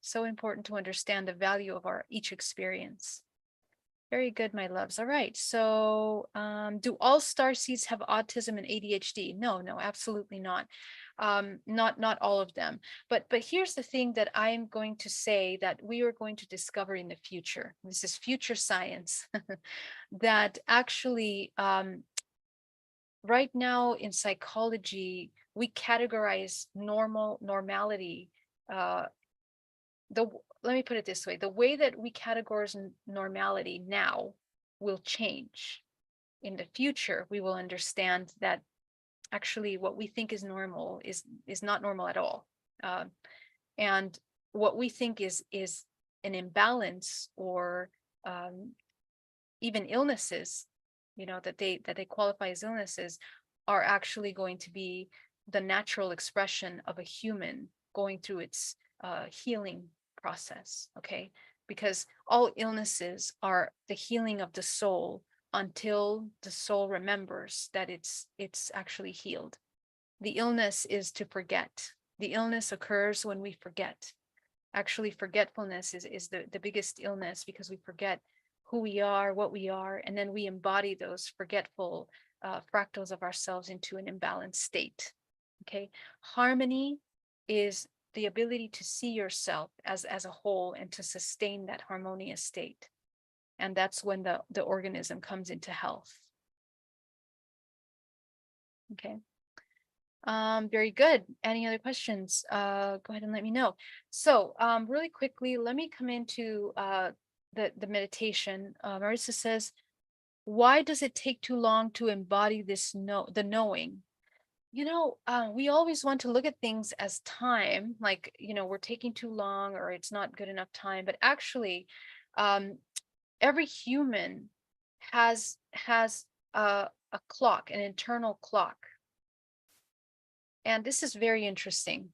to understand the value of each experience. Very good, my loves. All right. So do all starseeds have autism and ADHD? No, absolutely not. Not all of them. But here's the thing that I'm going to say that we are going to discover in the future. This is future science that actually right now in psychology, we categorize normality. Let me put it this way, the way that we categorize normality now will change. In the future, we will understand that actually what we think is normal is not normal at all. And what we think is an imbalance or even illnesses, that they qualify as illnesses, are actually going to be the natural expression of a human going through its healing process. Okay, because all illnesses are the healing of the soul until the soul remembers that it's actually healed. The illness is to forget. The illness occurs when we forget. Actually, forgetfulness is the biggest illness, because we forget who we are, what we are, and then we embody those forgetful fractals of ourselves into an imbalanced state. Okay, harmony is the ability to see yourself as a whole and to sustain that harmonious state. And that's when the organism comes into health. Okay. Very good. Any other questions? Go ahead and let me know. So really quickly, let me come into the meditation. Marissa says, why does it take too long to embody the knowing? We always want to look at things as time, like, we're taking too long or it's not good enough time. But actually, every human has a clock, an internal clock. And this is very interesting.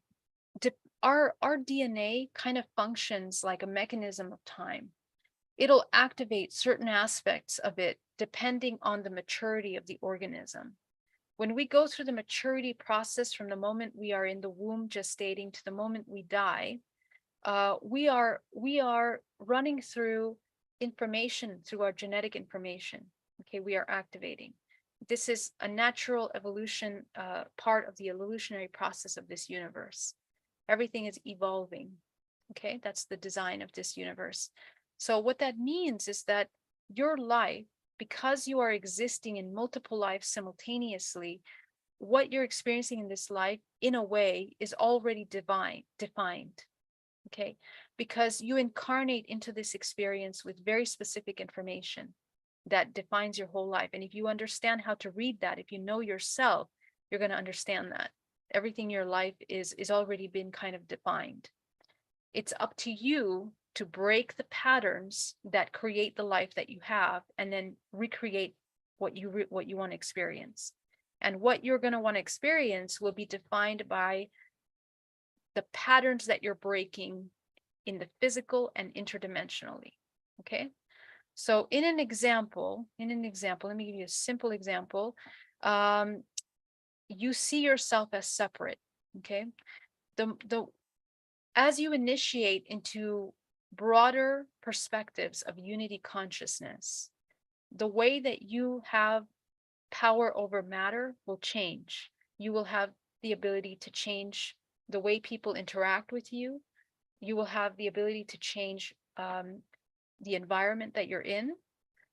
Our DNA kind of functions like a mechanism of time. It'll activate certain aspects of it depending on the maturity of the organism. When we go through the maturity process from the moment we are in the womb gestating to the moment we die, we are running through information, through our genetic information. Okay, we are activating. This is a natural evolution, part of the evolutionary process of this universe. Everything is evolving. Okay, that's the design of this universe. So what that means is that your life, because you are existing in multiple lives simultaneously, what you're experiencing in this life, in a way, is already defined. Okay, because you incarnate into this experience with very specific information that defines your whole life. And if you understand how to read that, if you know yourself, you're going to understand that everything in your life is already been kind of defined. It's up to you to break the patterns that create the life that you have, and then recreate what you want to experience. And what you're going to want to experience will be defined by the patterns that you're breaking in the physical and interdimensionally. Okay. So in an example, let me give you a simple example. You see yourself as separate. Okay. As you initiate into broader perspectives of unity consciousness, the way that you have power over matter will change. You will have the ability to change the way people interact with you. You will have the ability to change the environment that you're in.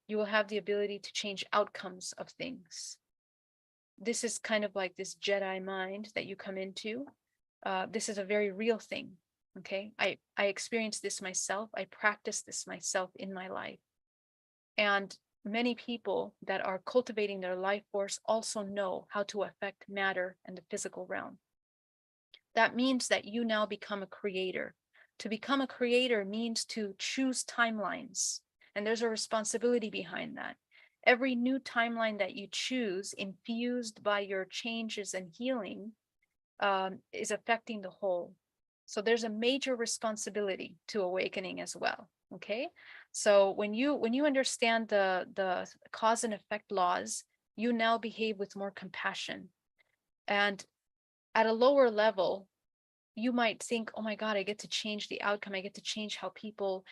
You will have the ability to change outcomes of things. This is kind of like this Jedi mind that you come into. This is a very real thing. Okay, I experienced this myself. I practiced this myself in my life. And many people that are cultivating their life force also know how to affect matter and the physical realm. That means that you now become a creator. To become a creator means to choose timelines, and there's a responsibility behind that. Every new timeline that you choose, infused by your changes and healing, is affecting the whole. So there's a major responsibility to awakening as well. Okay, so when you understand the cause and effect laws, you now behave with more compassion. And at a lower level, you might think, oh my God, I get to change the outcome. I get to change how people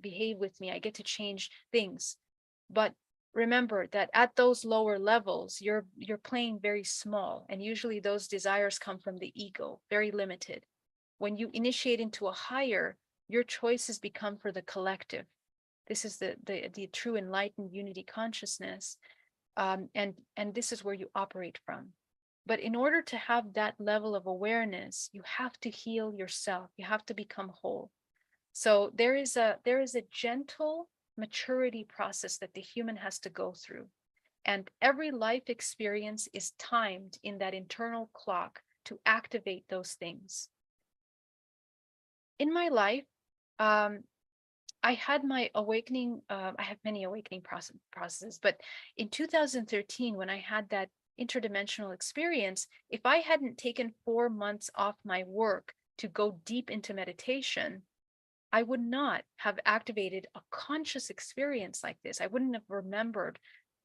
behave with me. I get to change things. But remember that at those lower levels, you're playing very small. And usually those desires come from the ego, very limited. When you initiate into a higher, your choices become for the collective. This is the true enlightened unity consciousness. And this is where you operate from. But in order to have that level of awareness, you have to heal yourself. You have to become whole. So there is a gentle maturity process that the human has to go through. And every life experience is timed in that internal clock to activate those things. In my life, I had my awakening. I have many awakening processes, but in 2013, when I had that interdimensional experience, if I hadn't taken 4 months off my work to go deep into meditation, I would not have activated a conscious experience like this. I wouldn't have remembered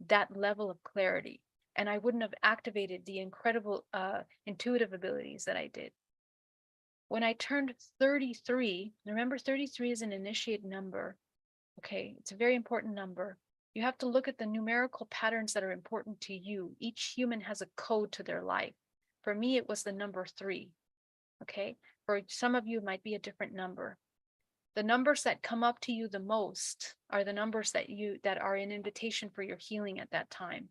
that level of clarity, and I wouldn't have activated the incredible intuitive abilities that I did. When I turned 33, remember 33 is an initiate number. Okay, it's a very important number. You have to look at the numerical patterns that are important to you. Each human has a code to their life. For me, it was the number 3. Okay, for some of you, it might be a different number. The numbers that come up to you the most are the numbers that are an invitation for your healing at that time.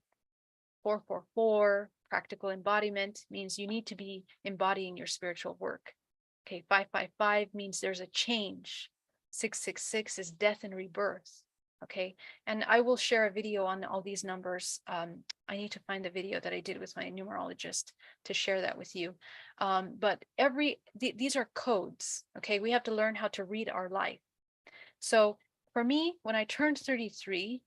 444, practical embodiment, means you need to be embodying your spiritual work. Okay, 555 means there's a change. 666 is death and rebirth. Okay, and I will share a video on all these numbers. I need to find the video that I did with my numerologist to share that with you. But these are codes. Okay, we have to learn how to read our life. So for me, when I turned 33,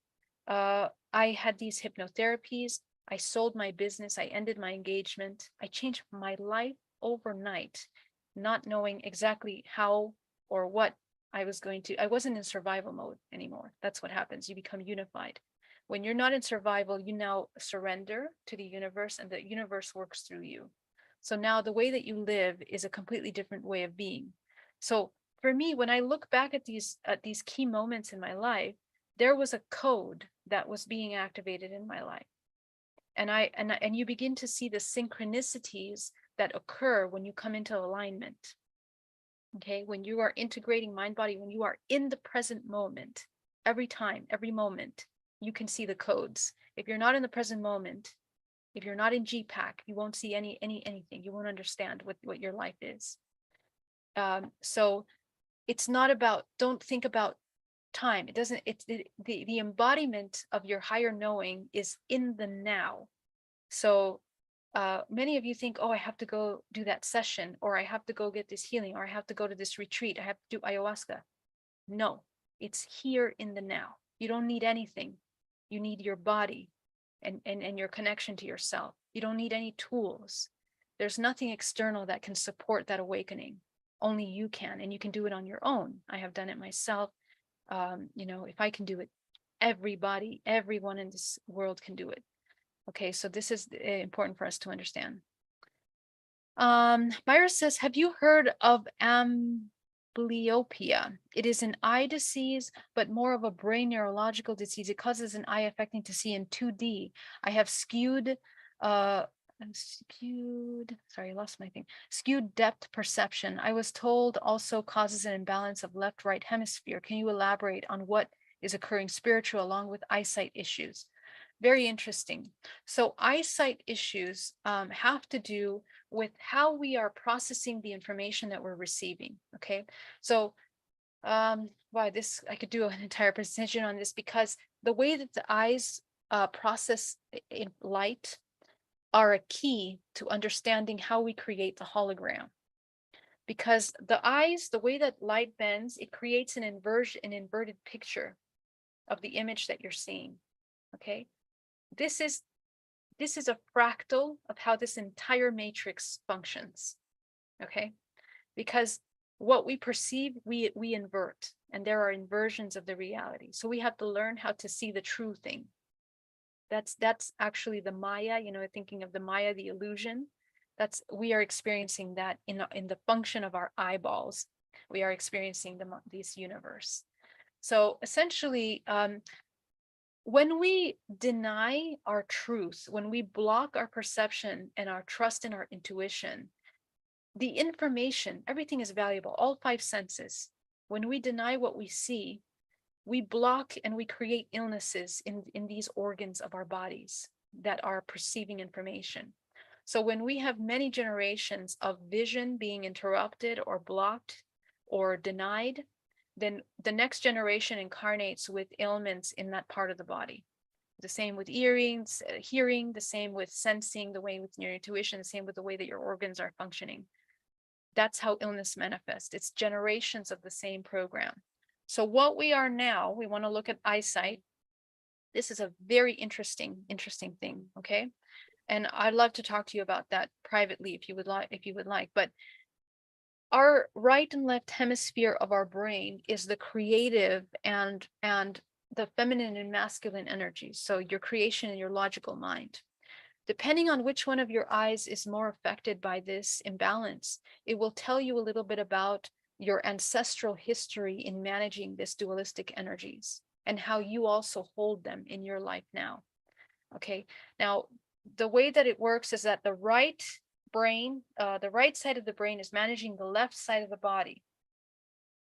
I had these hypnotherapies. I sold my business. I ended my engagement. I changed my life overnight, not knowing exactly how or what I wasn't in survival mode anymore. That's what happens. You become unified. When you're not in survival, you now surrender to the universe, and the universe works through you. So now the way that you live is a completely different way of being. So for me, when I look back at these key moments in my life, there was a code that was being activated in my life. And you begin to see the synchronicities that occur when you come into alignment. Okay, when you are integrating mind body, when you are in the present moment, every time, every moment, you can see the codes. If you're not in the present moment, If you're not in GPAC, you won't see anything. You won't understand what your life is. So it's not about, don't think about time. It doesn't, the embodiment of your higher knowing is in the now. So many of you think, oh, I have to go do that session, or I have to go get this healing, or I have to go to this retreat, I have to do ayahuasca. No, it's here in the now. You don't need anything. You need your body and your connection to yourself. You don't need any tools. There's nothing external that can support that awakening. Only you can, and you can do it on your own. I have done it myself. You know, if I can do it, everybody, everyone in this world can do it. Okay, so this is important for us to understand. Myra says, have you heard of amblyopia? It is an eye disease, but more of a brain neurological disease. It causes an eye affecting to see in 2D. I have skewed depth perception. I was told also causes an imbalance of left-right hemisphere. Can you elaborate on what is occurring spiritual along with eyesight issues? Very interesting. So eyesight issues have to do with how we are processing the information that we're receiving. Okay, so wow, this, I could do an entire presentation on this, because the way that the eyes process in light are a key to understanding how we create the hologram. Because the eyes, the way that light bends, it creates an inverted picture of the image that you're seeing. Okay, this is a fractal of how this entire matrix functions. Okay, because what we perceive, we invert, and there are inversions of the reality. So we have to learn how to see the true thing. That's actually the Maya, you know, thinking of the Maya, the illusion. We are experiencing that in the function of our eyeballs. We are experiencing this universe. So essentially, when we deny our truth, when we block our perception and our trust in our intuition, the information, everything is valuable, all 5 senses. When we deny what we see, we block and we create illnesses in these organs of our bodies that are perceiving information. So when we have many generations of vision being interrupted or blocked or denied, then the next generation incarnates with ailments in that part of the body. The same with hearing, the same with sensing, the way with your intuition, the same with the way that your organs are functioning. That's how illness manifests. It's generations of the same program. So what we are now, we want to look at eyesight. This is a very interesting thing, okay? And I'd love to talk to you about that privately if you would like, but our right and left hemisphere of our brain is the creative and the feminine and masculine energies. So your creation and your logical mind. Depending on which one of your eyes is more affected by this imbalance, it will tell you a little bit about your ancestral history in managing this dualistic energies and how you also hold them in your life now. Okay, now the way that it works is that the right side of the brain is managing the left side of the body.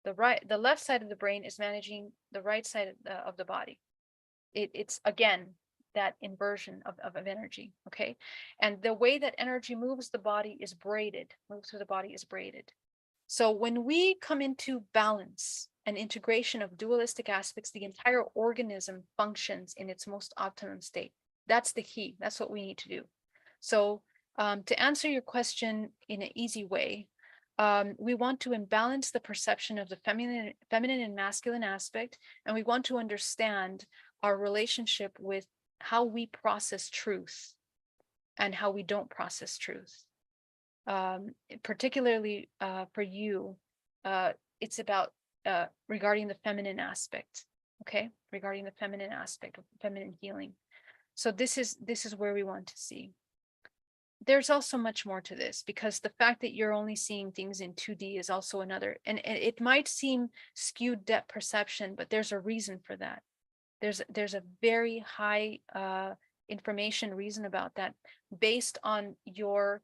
The left side of the brain is managing the right side of the body. It's again that inversion of energy. Okay, and the way that energy moves the body is braided. Moves through the body is braided. So when we come into balance and integration of dualistic aspects, the entire organism functions in its most optimum state. That's the key. That's what we need to do. So to answer your question in an easy way, we want to imbalance the perception of the feminine and masculine aspect, and we want to understand our relationship with how we process truth and how we don't process truth. Particularly for you, it's about regarding the feminine aspect, okay? Regarding the feminine aspect of feminine healing. So this is where we want to see. There's also much more to this, because the fact that you're only seeing things in 2D is also another, and it might seem skewed depth perception, but there's a reason for that. There's a very high information reason about that, based on your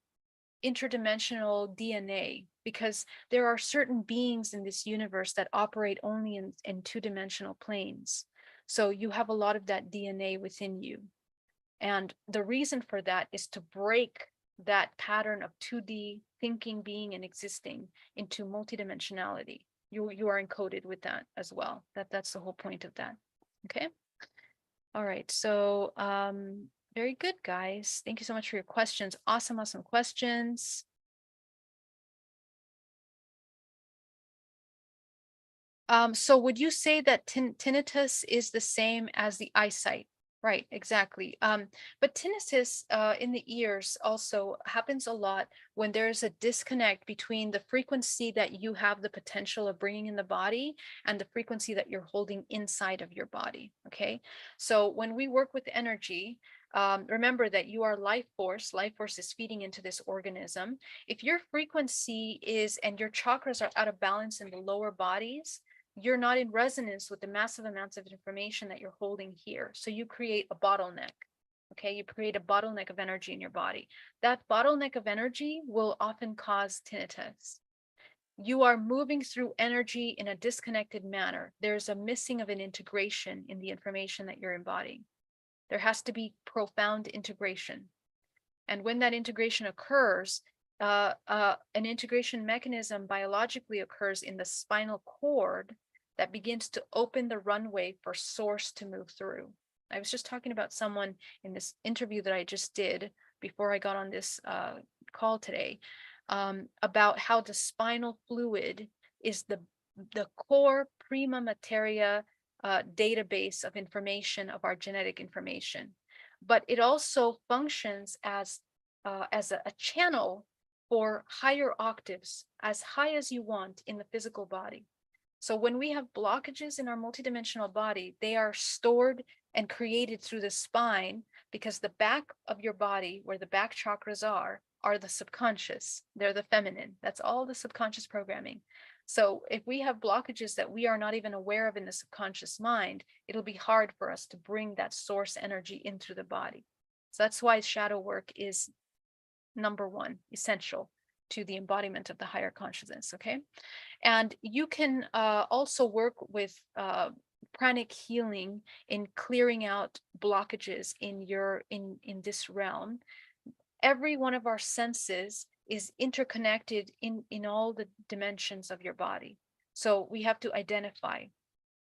interdimensional DNA, because there are certain beings in this universe that operate only in 2-dimensional planes. So you have a lot of that DNA within you. And the reason for that is to break that pattern of 2D thinking, being, and existing into multidimensionality. You are encoded with that as well. That's the whole point of that. Okay. All right. So very good, guys. Thank you so much for your questions. Awesome questions. So would you say that tinnitus is the same as the eyesight? Right, exactly. But tinnitus in the ears also happens a lot when there's a disconnect between the frequency that you have the potential of bringing in the body and the frequency that you're holding inside of your body. Okay, so when we work with energy, remember that you are life force. Life force is feeding into this organism. If your frequency is and your chakras are out of balance in the lower bodies, you're not in resonance with the massive amounts of information that you're holding here. So you create a bottleneck. Okay, you create a bottleneck of energy in your body. That bottleneck of energy will often cause tinnitus. You are moving through energy in a disconnected manner. There's a missing of an integration in the information that you're embodying. There has to be profound integration. And when that integration occurs, an integration mechanism biologically occurs in the spinal cord that begins to open the runway for source to move through. I was just talking about someone in this interview that I just did before I got on this call today, about how the spinal fluid is the core prima materia database of information, of our genetic information. But it also functions as a channel for higher octaves, as high as you want in the physical body. So when we have blockages in our multidimensional body, they are stored and created through the spine, because the back of your body, where the back chakras are the subconscious. They're the feminine. That's all the subconscious programming. So if we have blockages that we are not even aware of in the subconscious mind, it'll be hard for us to bring that source energy in through the body. So that's why shadow work is number one, essential to the embodiment of the higher consciousness. Okay. And you can also work with pranic healing in clearing out blockages in this realm. Every one of our senses is interconnected in all the dimensions of your body. So we have to identify.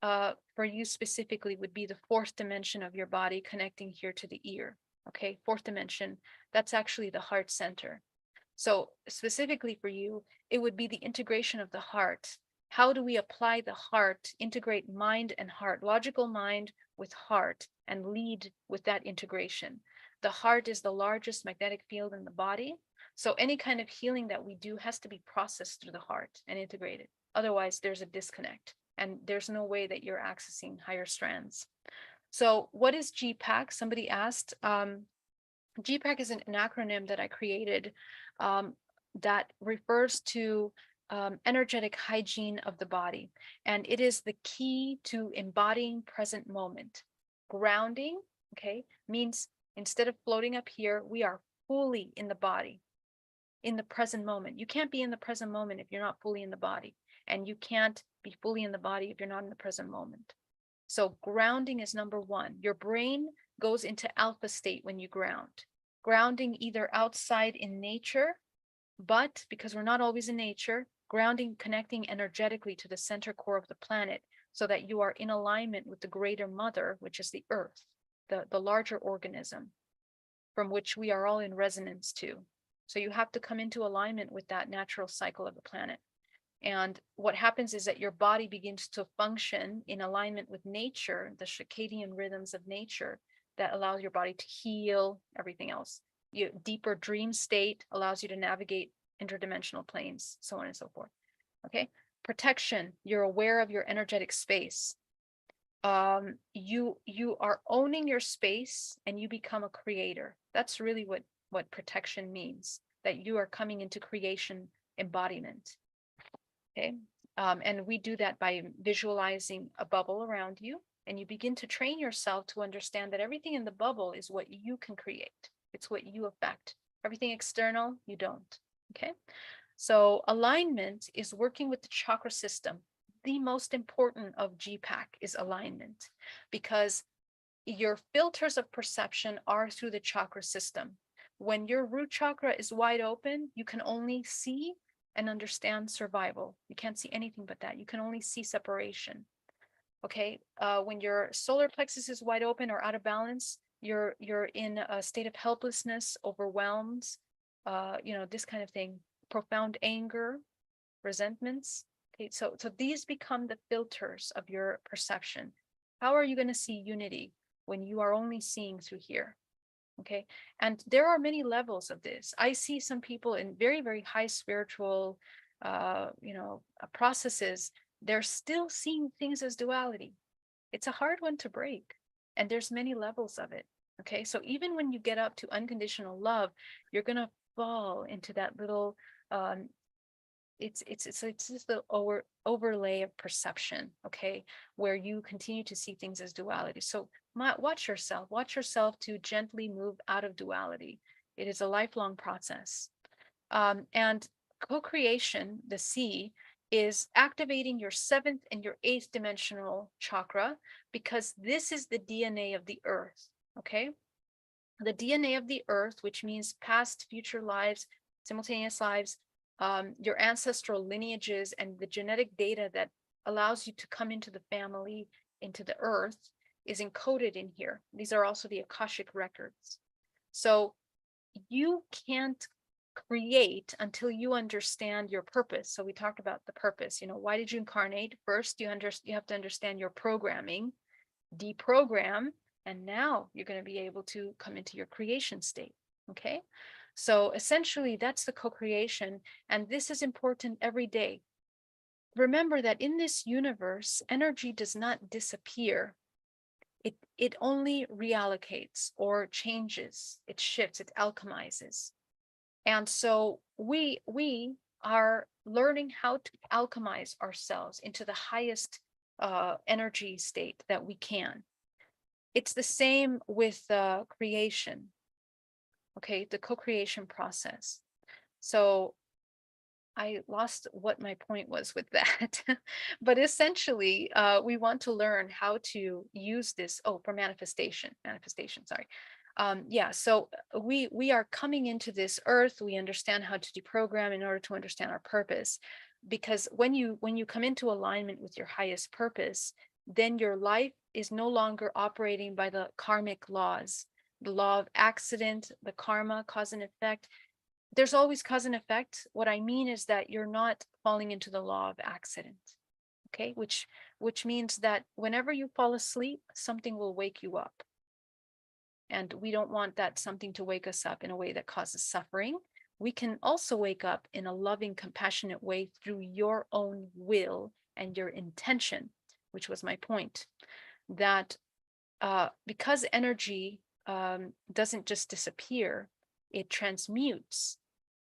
For you specifically would be the fourth dimension of your body connecting here to the ear. Okay, fourth dimension, that's actually the heart center. So specifically for you, it would be the integration of the heart. How do we apply the heart, integrate mind and heart, logical mind with heart, and lead with that integration? The heart is the largest magnetic field in the body. So any kind of healing that we do has to be processed through the heart and integrated. Otherwise, there's a disconnect, and there's no way that you're accessing higher strands. So what is GPAC? Somebody asked. GPAC is an acronym that I created that refers to energetic hygiene of the body. And it is the key to embodying present moment. Grounding, okay, means instead of floating up here, we are fully in the body, in the present moment. You can't be in the present moment if you're not fully in the body. And you can't be fully in the body if you're not in the present moment. So grounding is number one. Your brain goes into alpha state when you ground. Grounding either outside in nature, but because we're not always in nature, grounding, connecting energetically to the center core of the planet so that you are in alignment with the greater mother, which is the earth, the larger organism from which we are all in resonance to. So you have to come into alignment with that natural cycle of the planet. And what happens is that your body begins to function in alignment with nature, the circadian rhythms of nature that allows your body to heal everything else. Deeper dream state allows you to navigate interdimensional planes, so on and so forth. Okay. Protection, you're aware of your energetic space. You are owning your space and you become a creator. That's really what protection means, that you are coming into creation embodiment. Okay. And we do that by visualizing a bubble around you, and you begin to train yourself to understand that everything in the bubble is what you can create. It's what you affect. Everything external, you don't. Okay. So alignment is working with the chakra system. The most important of GPAC is alignment, because your filters of perception are through the chakra system. When your root chakra is wide open, you can only see and understand survival. You can't see anything but that. You can only see separation. Okay. When your solar plexus is wide open or out of balance, you're in a state of helplessness, overwhelmed, this kind of thing, profound anger, resentments. Okay, so these become the filters of your perception. How are you going to see unity when you are only seeing through here? Okay, and there are many levels of this. I see some people in very, very high spiritual, processes. They're still seeing things as duality. It's a hard one to break, and there's many levels of it. Okay, so even when you get up to unconditional love, you're going to fall into that little it's just the overlay of perception, okay, where you continue to see things as duality. So watch yourself to gently move out of duality. It is a lifelong process. And co-creation, the C, is activating your 7th and your 8th dimensional chakra, because this is the DNA of the earth, okay? The DNA of the earth, which means past, future lives, simultaneous lives, your ancestral lineages, and the genetic data that allows you to come into the family, into the earth, is encoded in here. These are also the Akashic records. So you can't create until you understand your purpose. So we talked about the purpose. Why did you incarnate? First, you have to understand your programming, deprogram, and now you're going to be able to come into your creation state. Okay. So essentially, that's the co-creation, and this is important every day. Remember that in this universe, energy does not disappear. It only reallocates or changes, it shifts, it alchemizes. And so we are learning how to alchemize ourselves into the highest energy state that we can. It's the same with creation. Okay, the co-creation process. So I lost what my point was with that. But essentially, we want to learn how to use this, for manifestation, sorry. So we are coming into this earth. We understand how to deprogram in order to understand our purpose. Because when you come into alignment with your highest purpose, then your life is no longer operating by the karmic laws, the law of accident, the karma, cause and effect. There's always cause and effect. What I mean is that you're not falling into the law of accident, okay? Which means that whenever you fall asleep, something will wake you up. And we don't want that something to wake us up in a way that causes suffering. We can also wake up in a loving, compassionate way through your own will and your intention, which was my point. That because energy doesn't just disappear, it transmutes.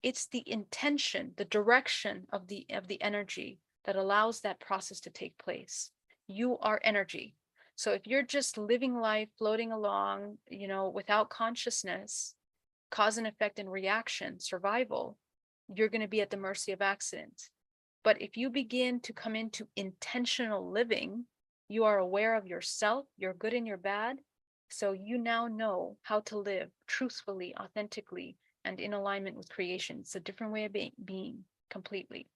It's the intention, the direction of the energy that allows that process to take place. You are energy. So if you're just living life, floating along, without consciousness, cause and effect and reaction, survival, you're going to be at the mercy of accident. But if you begin to come into intentional living, you are aware of yourself, your good and your bad. So you now know how to live truthfully, authentically, and in alignment with creation. It's a different way of being completely.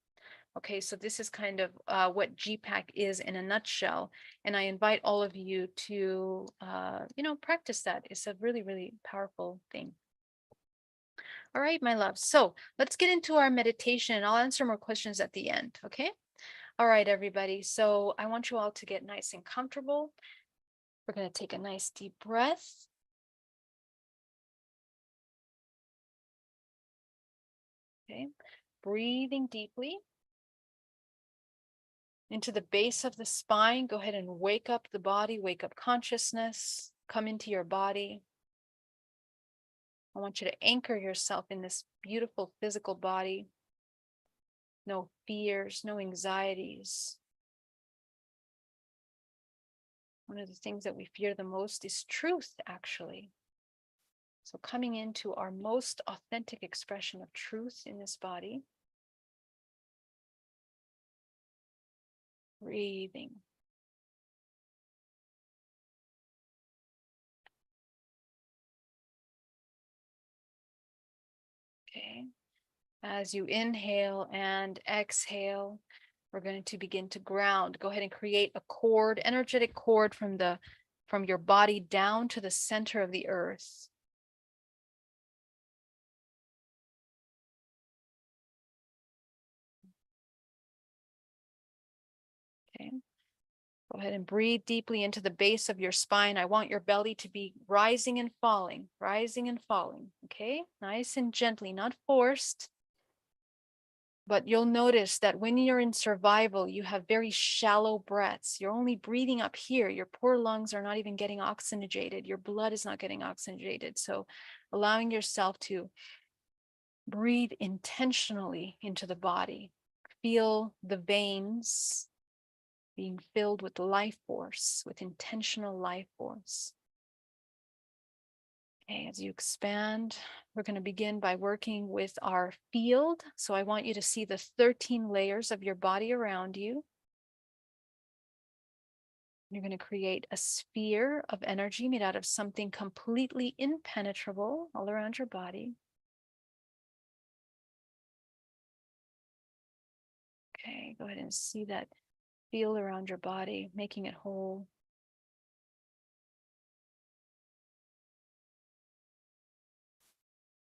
Okay, so this is kind of what GPAC is in a nutshell. And I invite all of you to, practice that. It's a really, really powerful thing. All right, my love. So let's get into our meditation, and I'll answer more questions at the end. Okay. All right, everybody. So I want you all to get nice and comfortable. We're going to take a nice deep breath. Okay. Breathing deeply into the base of the spine. Go ahead and wake up the body, wake up consciousness, come into your body. I want you to anchor yourself in this beautiful physical body. No fears, no anxieties. One of the things that we fear the most is truth, actually. So coming into our most authentic expression of truth in this body. Breathing. Okay. As you inhale and exhale, we're going to begin to ground. Go ahead and create a cord, energetic cord from your body down to the center of the earth. Okay. Go ahead and breathe deeply into the base of your spine. I want your belly to be rising and falling, rising and falling. Okay, nice and gently, not forced. But you'll notice that when you're in survival, you have very shallow breaths. You're only breathing up here. Your poor lungs are not even getting oxygenated. Your blood is not getting oxygenated. So allowing yourself to breathe intentionally into the body. Feel the veins being filled with life force, with intentional life force. Okay, as you expand, we're going to begin by working with our field. So I want you to see the 13 layers of your body around you. You're going to create a sphere of energy made out of something completely impenetrable all around your body. Okay, go ahead and see that feel around your body, making it whole.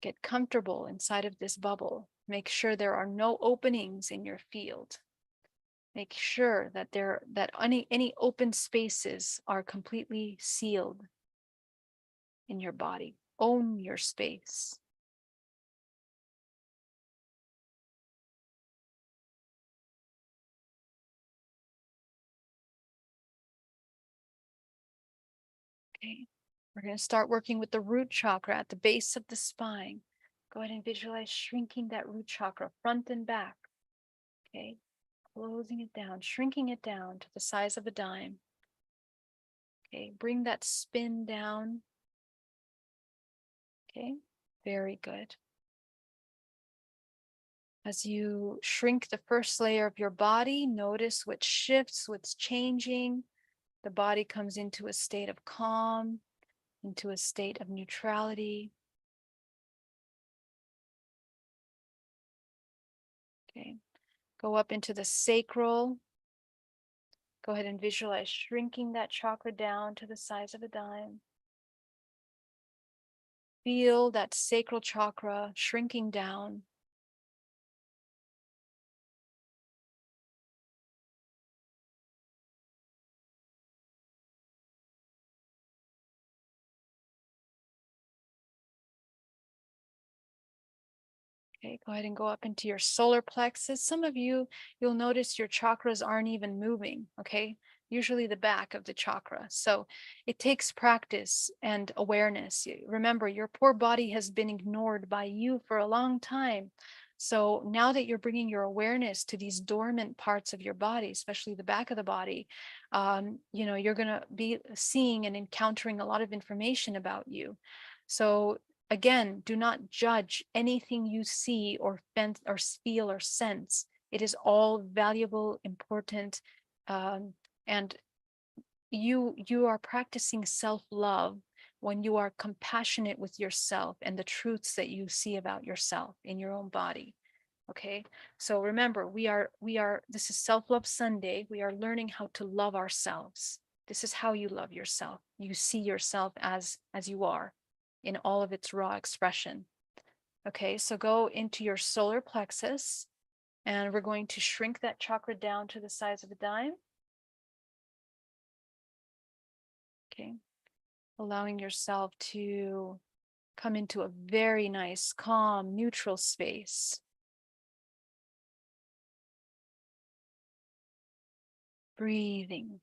Get comfortable inside of this bubble. Make sure there are no openings in your field. Make sure that any open spaces are completely sealed in your body. Own your space. Okay. We're going to start working with the root chakra at the base of the spine. Go ahead and visualize shrinking that root chakra front and back. Okay. Closing it down, shrinking it down to the size of a dime. Okay. Bring that spin down. Okay. Very good. As you shrink the first layer of your body, notice what shifts, what's changing. The body comes into a state of calm, into a state of neutrality. Okay. Go up into the sacral. Go ahead and visualize shrinking that chakra down to the size of a dime. Feel that sacral chakra shrinking down. Okay, go ahead and go up into your solar plexus. Some of you, you'll notice your chakras aren't even moving, okay? Usually the back of the chakra. So it takes practice and awareness. Remember, your poor body has been ignored by you for a long time. So now that you're bringing your awareness to these dormant parts of your body, especially the back of the body, you're going to be seeing and encountering a lot of information about you. So again, do not judge anything you see or feel or sense. It is all valuable, important, and you are practicing self-love when you are compassionate with yourself and the truths that you see about yourself in your own body. Okay, so remember, this is Self-Love Sunday. We are learning how to love ourselves. This is how you love yourself. You see yourself as you are, in all of its raw expression. Okay, so go into your solar plexus, and we're going to shrink that chakra down to the size of a dime. Okay, allowing yourself to come into a very nice, calm, neutral space. Breathing.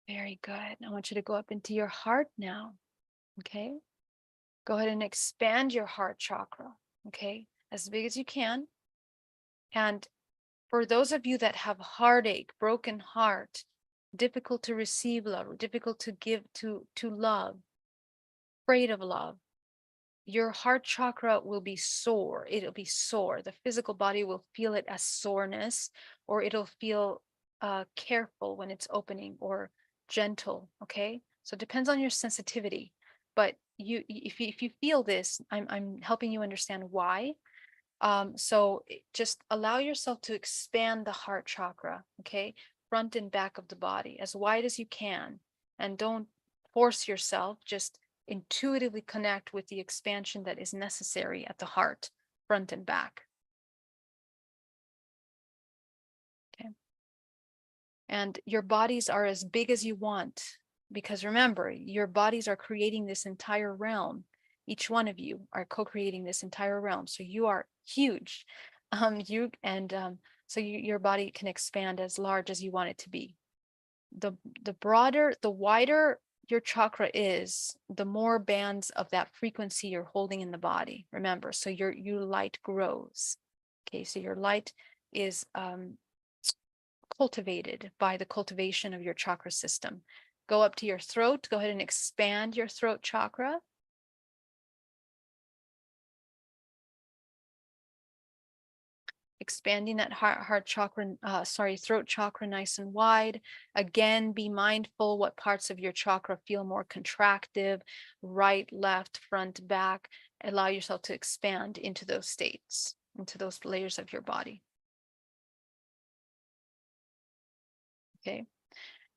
Very good. I want you to go up into your heart now. Okay. Go ahead and expand your heart chakra. Okay. As big as you can. And for those of you that have heartache, broken heart, difficult to receive love, difficult to give to love, afraid of love, your heart chakra will be sore. It'll be sore. The physical body will feel it as soreness, or it'll feel careful when it's opening, or gentle, okay? So it depends on your sensitivity, but if you feel this, I'm helping you understand why. So just allow yourself to expand the heart chakra, okay? Front and back of the body as wide as you can, and don't force yourself, just intuitively connect with the expansion that is necessary at the heart, front and back. Okay. And your bodies are as big as you want, because remember, your bodies are creating this entire realm. Each one of you are co-creating this entire realm. So you are huge. Your body can expand as large as you want it to be. The broader, the wider your chakra is, the more bands of that frequency you're holding in the body. Remember, so your light grows. Okay, so your light is cultivated by the cultivation of your chakra system. Go up to your throat. Go ahead and expand your throat chakra. Expanding that throat chakra nice and wide. Again, be mindful what parts of your chakra feel more contractive, right, left, front, back. Allow yourself to expand into those states, into those layers of your body. Okay,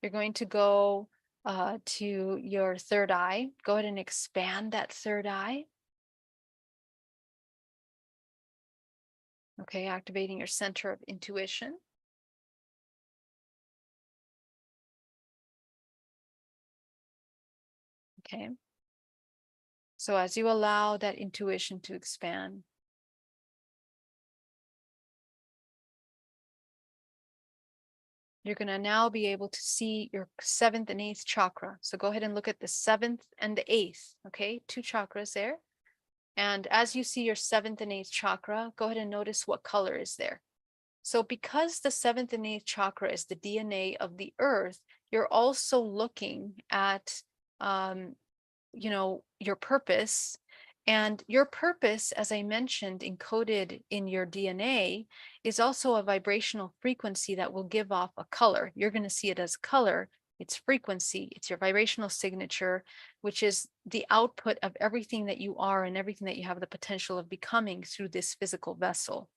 you're going to go to your third eye. Go ahead and expand that third eye. Okay, activating your center of intuition. Okay. So as you allow that intuition to expand, you're going to now be able to see your 7th and 8th chakra. So go ahead and look at the 7th and the 8th. Okay, 2 chakras there. And as you see your 7th and 8th chakra, go ahead and notice what color is there. So because the 7th and 8th chakra is the DNA of the earth, you're also looking at, your purpose. And your purpose, as I mentioned, encoded in your DNA, is also a vibrational frequency that will give off a color. You're going to see it as color. It's frequency. It's your vibrational signature, which is the output of everything that you are and everything that you have the potential of becoming through this physical vessel.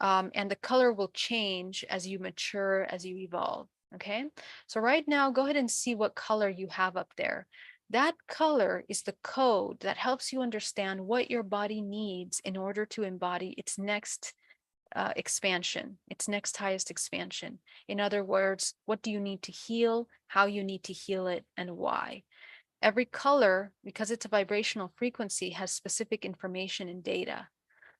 And the color will change as you mature, as you evolve. Okay, so right now, go ahead and see what color you have up there. That color is the code that helps you understand what your body needs in order to embody its next expansion, its next highest expansion. In other words, what do you need to heal, how you need to heal it, and why. Every color, because it's a vibrational frequency, has specific information and data.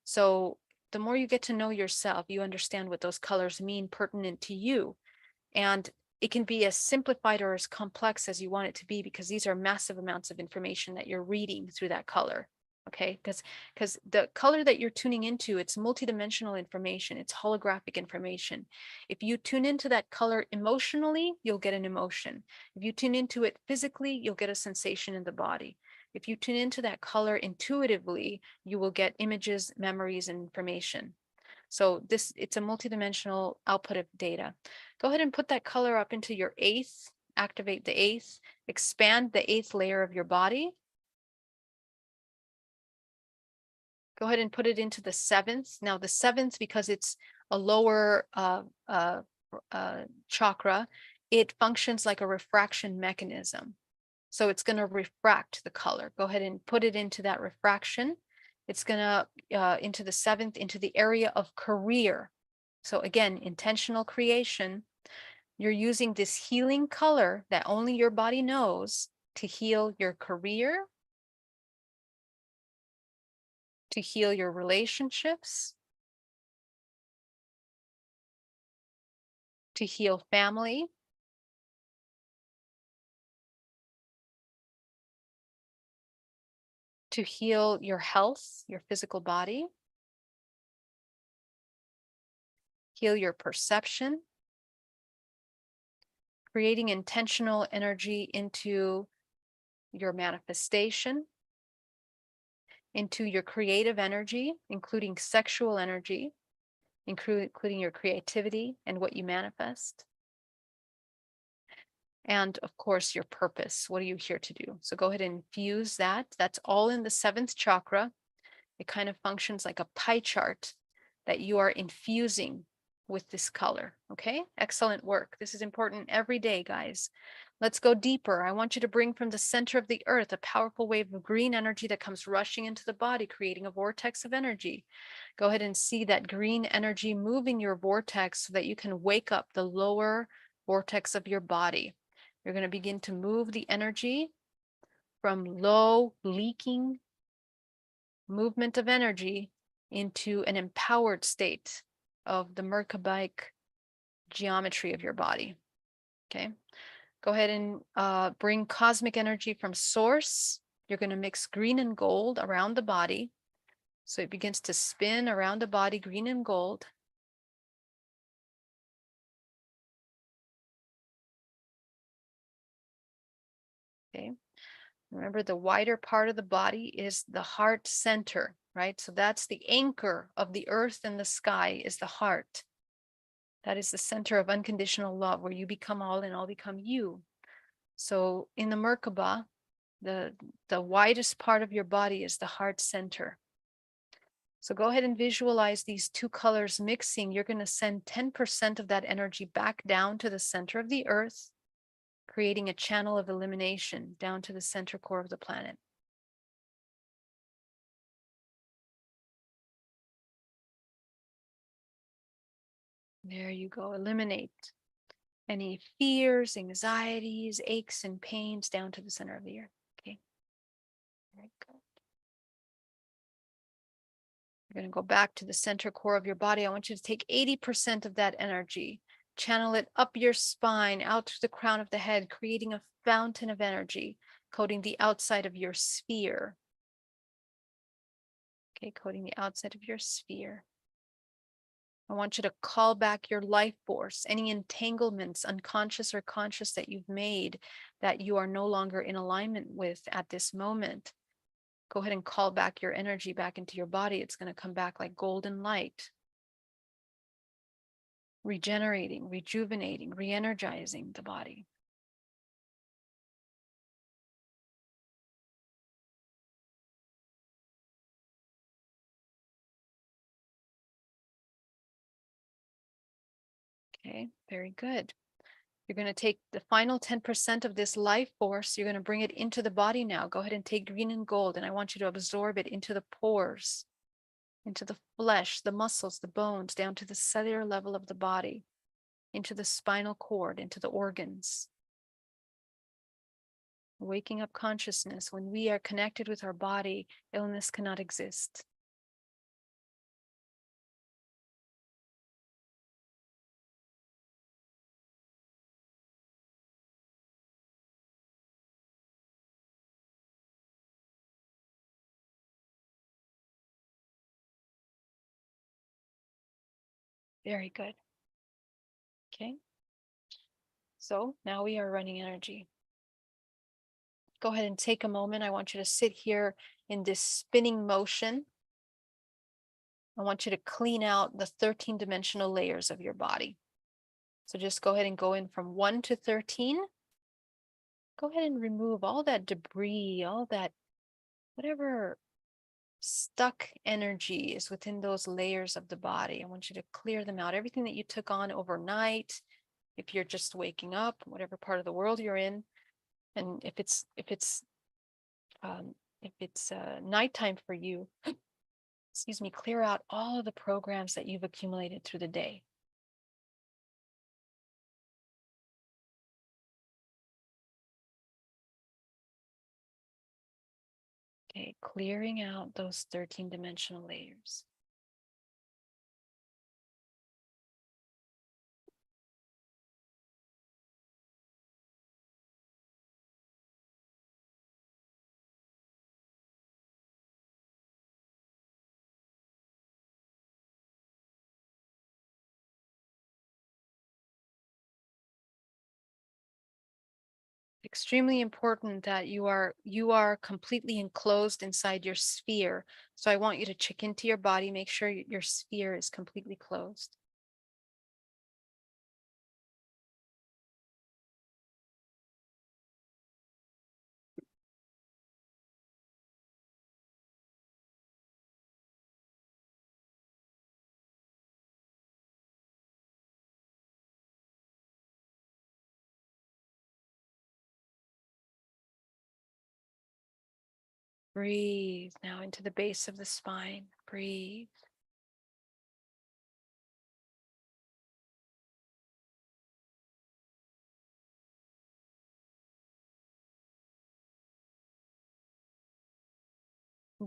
So the more you get to know yourself, you understand what those colors mean pertinent to you. And it can be as simplified or as complex as you want it to be, because these are massive amounts of information that you're reading through that color. Okay, because the color that you're tuning into, it's multidimensional information, it's holographic information. If you tune into that color emotionally, you'll get an emotion. If you tune into it physically, you'll get a sensation in the body. If you tune into that color intuitively, you will get images, memories, and information. So it's a multidimensional output of data. Go ahead and put that color up into your 8th, activate the 8th, expand the 8th layer of your body. Go ahead and put it into the 7th. Now the 7th, because it's a lower chakra, it functions like a refraction mechanism. So it's going to refract the color. Go ahead and put it into that refraction. It's going to into the 7th, into the area of career. So again, intentional creation. You're using this healing color that only your body knows to heal your career, to heal your relationships, to heal family, to heal your health, your physical body, heal your perception, creating intentional energy into your manifestation, into your creative energy, including sexual energy, including your creativity and what you manifest. and of course your purpose. What are you here to do? So go ahead and infuse that. That's all in the 7th chakra. It kind of functions like a pie chart that you are infusing with this color. Okay, excellent work. This is important every day, guys. Let's go deeper. I want you to bring from the center of the earth a powerful wave of green energy that comes rushing into the body, creating a vortex of energy. Go ahead and see that green energy moving your vortex so that you can wake up the lower vortex of your body. You're going to begin to move the energy from low, leaking movement of energy into an empowered state of the Merkabaic geometry of your body. Okay, go ahead and bring cosmic energy from source. You're going to mix green and gold around the body. So it begins to spin around the body, green and gold. Okay. Remember, the wider part of the body is the heart center, right? So that's the anchor of the earth and the sky is the heart. That is the center of unconditional love, where you become all and all become you. So in the Merkaba, the widest part of your body is the heart center. So go ahead and visualize these two colors mixing. You're going to send 10% of that energy back down to the center of the earth, creating a channel of elimination down to the center core of the planet. There you go. Eliminate any fears, anxieties, aches, and pains down to the center of the earth. Okay. Very good. You're going to go back to the center core of your body. I want you to take 80% of that energy, channel it up your spine, out to the crown of the head, creating a fountain of energy, coating the outside of your sphere. Okay, coating the outside of your sphere. I want you to call back your life force, any entanglements, unconscious or conscious, that you've made that you are no longer in alignment with at this moment. Go ahead and call back your energy back into your body. It's going to come back like golden light, regenerating, rejuvenating, re-energizing the body. Okay, very good. You're going to take the final 10% of this life force. You're going to bring it into the body now. Go ahead and take green and gold, and I want you to absorb it into the pores, into the flesh, the muscles, the bones, down to the cellular level of the body, into the spinal cord, into the organs. Waking up consciousness. When we are connected with our body, illness cannot exist. Very good. Okay. So now we are running energy. Go ahead and take a moment. I want you to sit here in this spinning motion. I want you to clean out the 13-dimensional layers of your body. So just go ahead and go in from 1 to 13. Go ahead and remove all that debris, all that, whatever stuck energy is within those layers of the body. I want you to clear them out. Everything that you took on overnight, if you're just waking up, whatever part of the world you're in, and if it's nighttime for you, excuse me, clear out all of the programs that you've accumulated through the day. Okay, clearing out those 13-dimensional layers. Extremely important that you are completely enclosed inside your sphere. So I want you to check into your body, make sure your sphere is completely closed. Breathe now into the base of the spine. Breathe.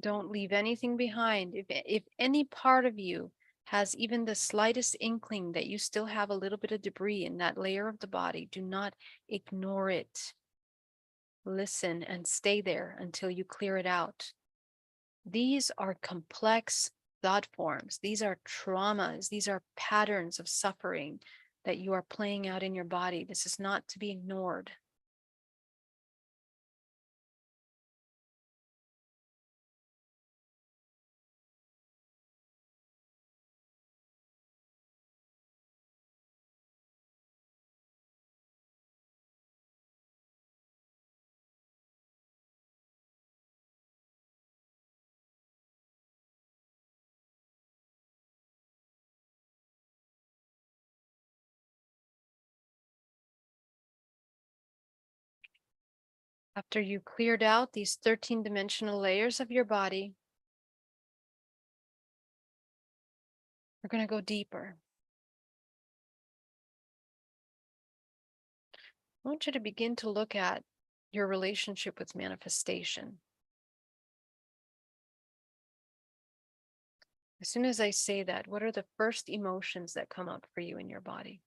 Don't leave anything behind. If any part of you has even the slightest inkling that you still have a little bit of debris in that layer of the body, do not ignore it. Listen and stay there until you clear it out. These are complex thought forms. These are traumas. These are patterns of suffering that you are playing out in your body. This is not to be ignored. After you cleared out these 13-dimensional layers of your body, we're going to go deeper. I want you to begin to look at your relationship with manifestation. As soon as I say that, what are the first emotions that come up for you in your body?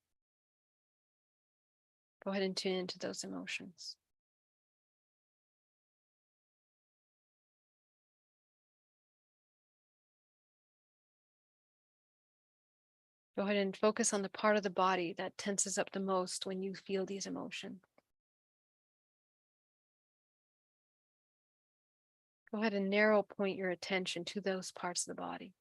Go ahead and tune into those emotions. Go ahead and focus on the part of the body that tenses up the most when you feel these emotions. Go ahead and narrow point your attention to those parts of the body.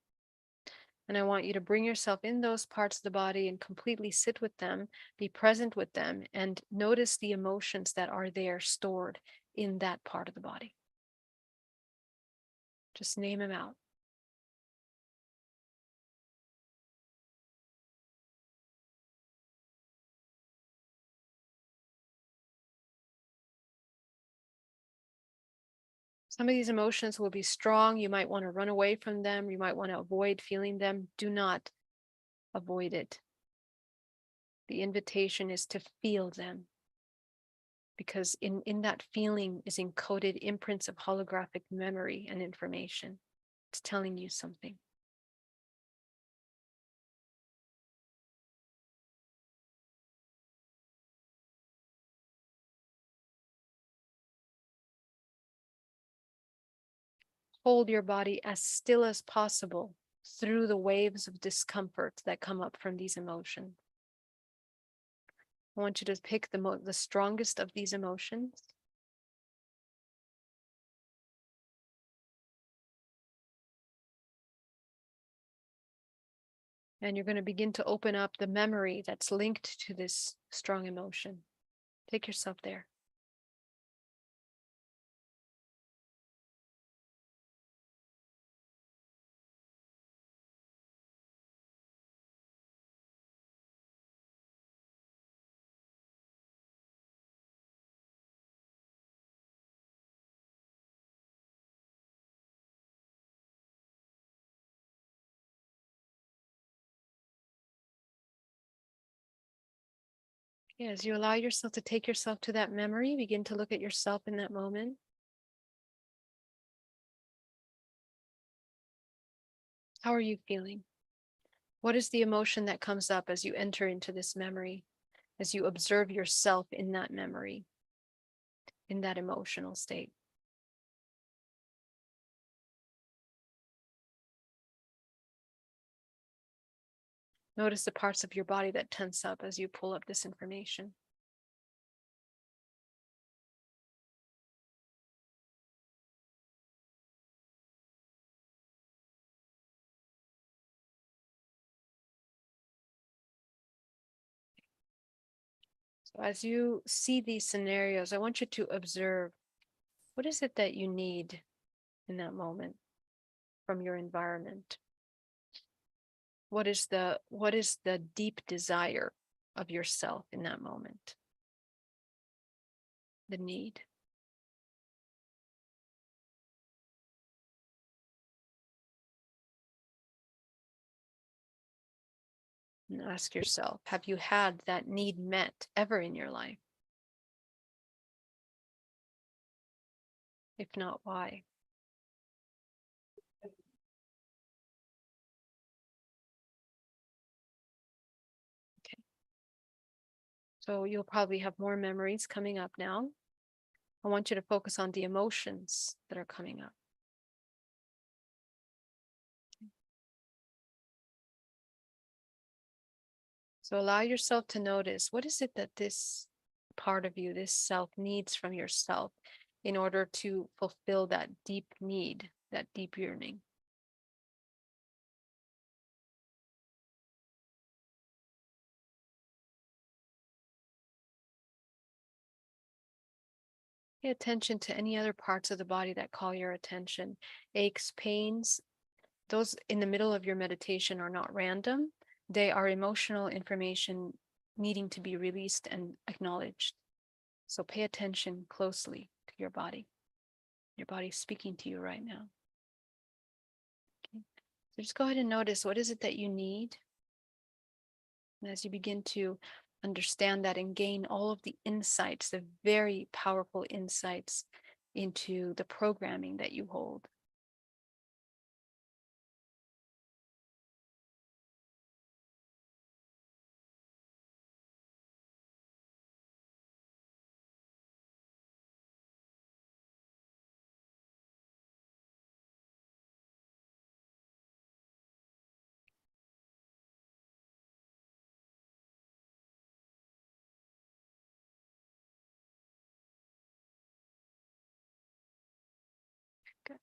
And I want you to bring yourself in those parts of the body and completely sit with them, be present with them, and notice the emotions that are there stored in that part of the body. Just name them out. Some of these emotions will be strong. You might want to run away from them. You might want to avoid feeling them. Do not avoid it. The invitation is to feel them, because in that feeling is encoded imprints of holographic memory and information. It's telling you something. Hold your body as still as possible through the waves of discomfort that come up from these emotions. I want you to pick the strongest of these emotions. And you're going to begin to open up the memory that's linked to this strong emotion. Take yourself there. As you allow yourself to take yourself to that memory, begin to look at yourself in that moment. How are you feeling? What is the emotion that comes up as you enter into this memory, as you observe yourself in that memory, in that emotional state? Notice the parts of your body that tense up as you pull up this information. So as you see these scenarios, I want you to observe, what is it that you need in that moment from your environment? What is the deep desire of yourself in that moment? The need. And ask yourself, have you had that need met ever in your life? If not, why? Okay. So you'll probably have more memories coming up now. I want you to focus on the emotions that are coming up. So allow yourself to notice, what is it that this part of you, this self, needs from yourself in order to fulfill that deep need, that deep yearning? Pay attention to any other parts of the body that call your attention. Aches, pains, those in the middle of your meditation are not random. They are emotional information needing to be released and acknowledged. So pay attention closely to your body. Your body's speaking to you right now. Okay. So just go ahead and notice, what is it that you need? And as you begin to understand that and gain all of the insights, the very powerful insights into the programming that you hold. Good.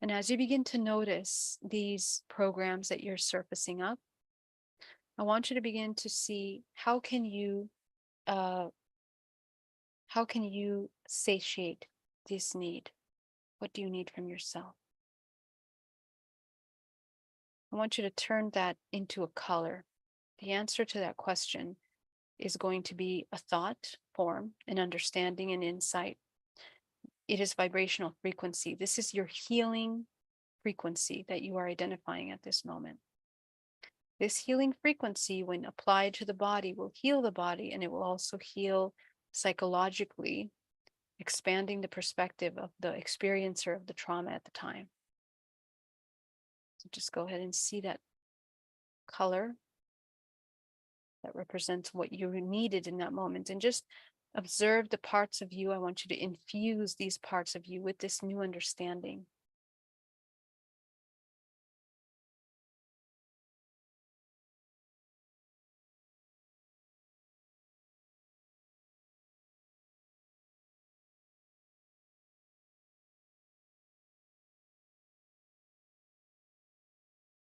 And as you begin to notice these programs that you're surfacing up, I want you to begin to see how can you satiate this need? What do you need from yourself? I want you to turn that into a color. The answer to that question is going to be a thought form, an understanding, and insight. It is vibrational frequency. This is your healing frequency that you are identifying at this moment. This healing frequency, when applied to the body, will heal the body, and it will also heal psychologically, expanding the perspective of the experiencer of the trauma at the time. So just go ahead and see that color that represents what you needed in that moment, and just observe the parts of you. I want you to infuse these parts of you with this new understanding.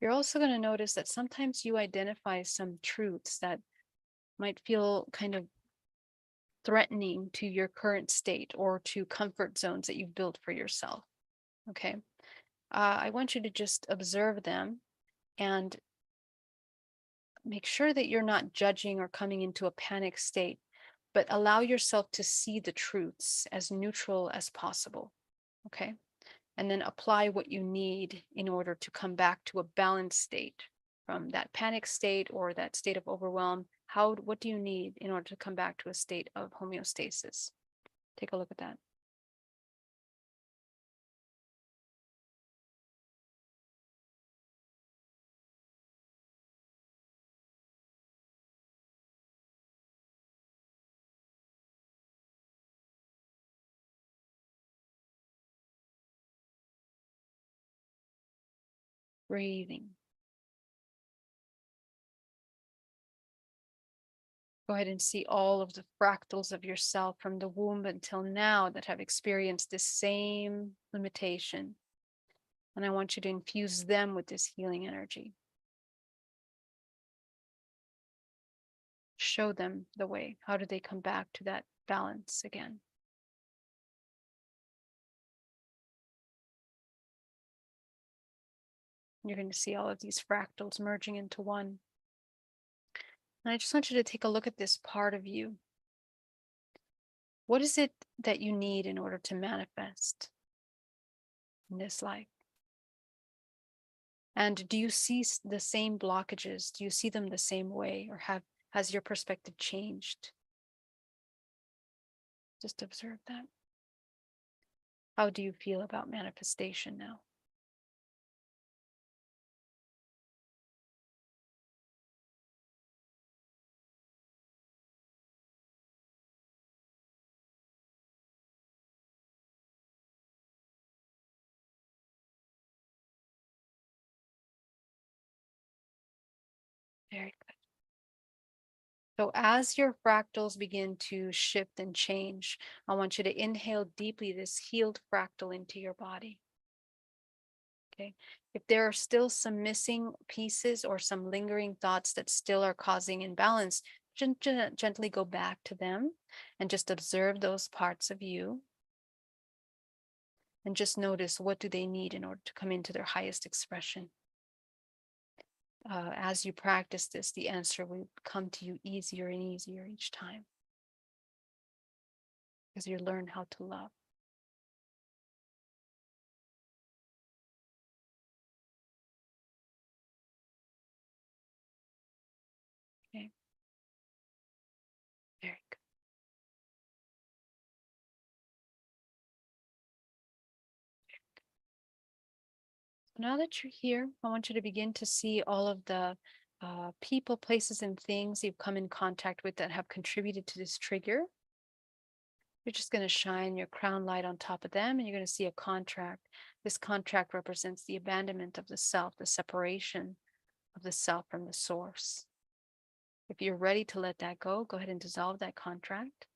You're also going to notice that sometimes you identify some truths that might feel kind of threatening to your current state or to comfort zones that you've built for yourself. Okay. I want you to just observe them and make sure that you're not judging or coming into a panic state, but allow yourself to see the truths as neutral as possible. Okay. And then apply what you need in order to come back to a balanced state from that panic state or that state of overwhelm. What do you need in order to come back to a state of homeostasis? Take a look at that. Breathing. Go ahead and see all of the fractals of yourself from the womb until now that have experienced this same limitation. And I want you to infuse them with this healing energy. Show them the way. How do they come back to that balance again? You're going to see all of these fractals merging into one. And I just want you to take a look at this part of you. What is it that you need in order to manifest in this life? And do you see the same blockages? Do you see them the same way, or has your perspective changed? Just observe that. How do you feel about manifestation now? Very good. So as your fractals begin to shift and change, I want you to inhale deeply this healed fractal into your body. Okay. If there are still some missing pieces or some lingering thoughts that still are causing imbalance, gently go back to them and just observe those parts of you. And just notice, what do they need in order to come into their highest expression? As you practice this, the answer will come to you easier and easier each time, because you learn how to love. Okay. Very good. Now that you're here, I want you to begin to see all of the people, places, and things you've come in contact with that have contributed to this trigger. You're just going to shine your crown light on top of them, and you're going to see a contract. This contract represents the abandonment of the self, the separation of the self from the source. If you're ready to let that go ahead and dissolve that contract.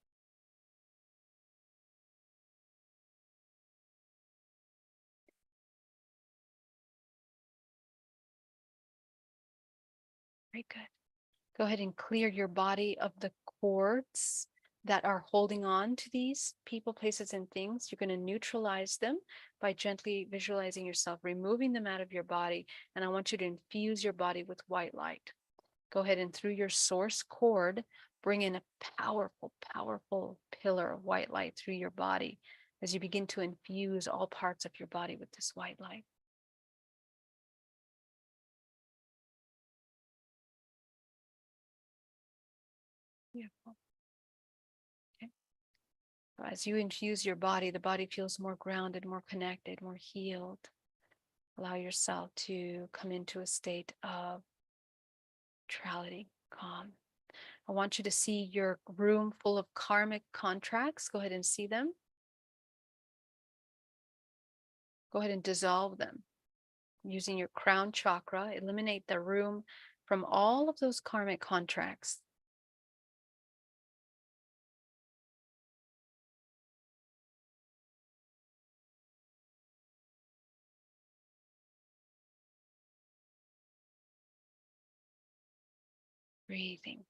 Very good. Go ahead and clear your body of the cords that are holding on to these people, places, and things. You're going to neutralize them by gently visualizing yourself removing them out of your body. And I want you to infuse your body with white light. Go ahead and through your source cord, bring in a powerful, powerful pillar of white light through your body as you begin to infuse all parts of your body with this white light. Beautiful. Okay. As you infuse your body, the body feels more grounded, more connected, more healed. Allow yourself to come into a state of neutrality, calm. I want you to see your room full of karmic contracts. Go ahead and see them. Go ahead and dissolve them. Using your crown chakra, eliminate the room from all of those karmic contracts. Breathing.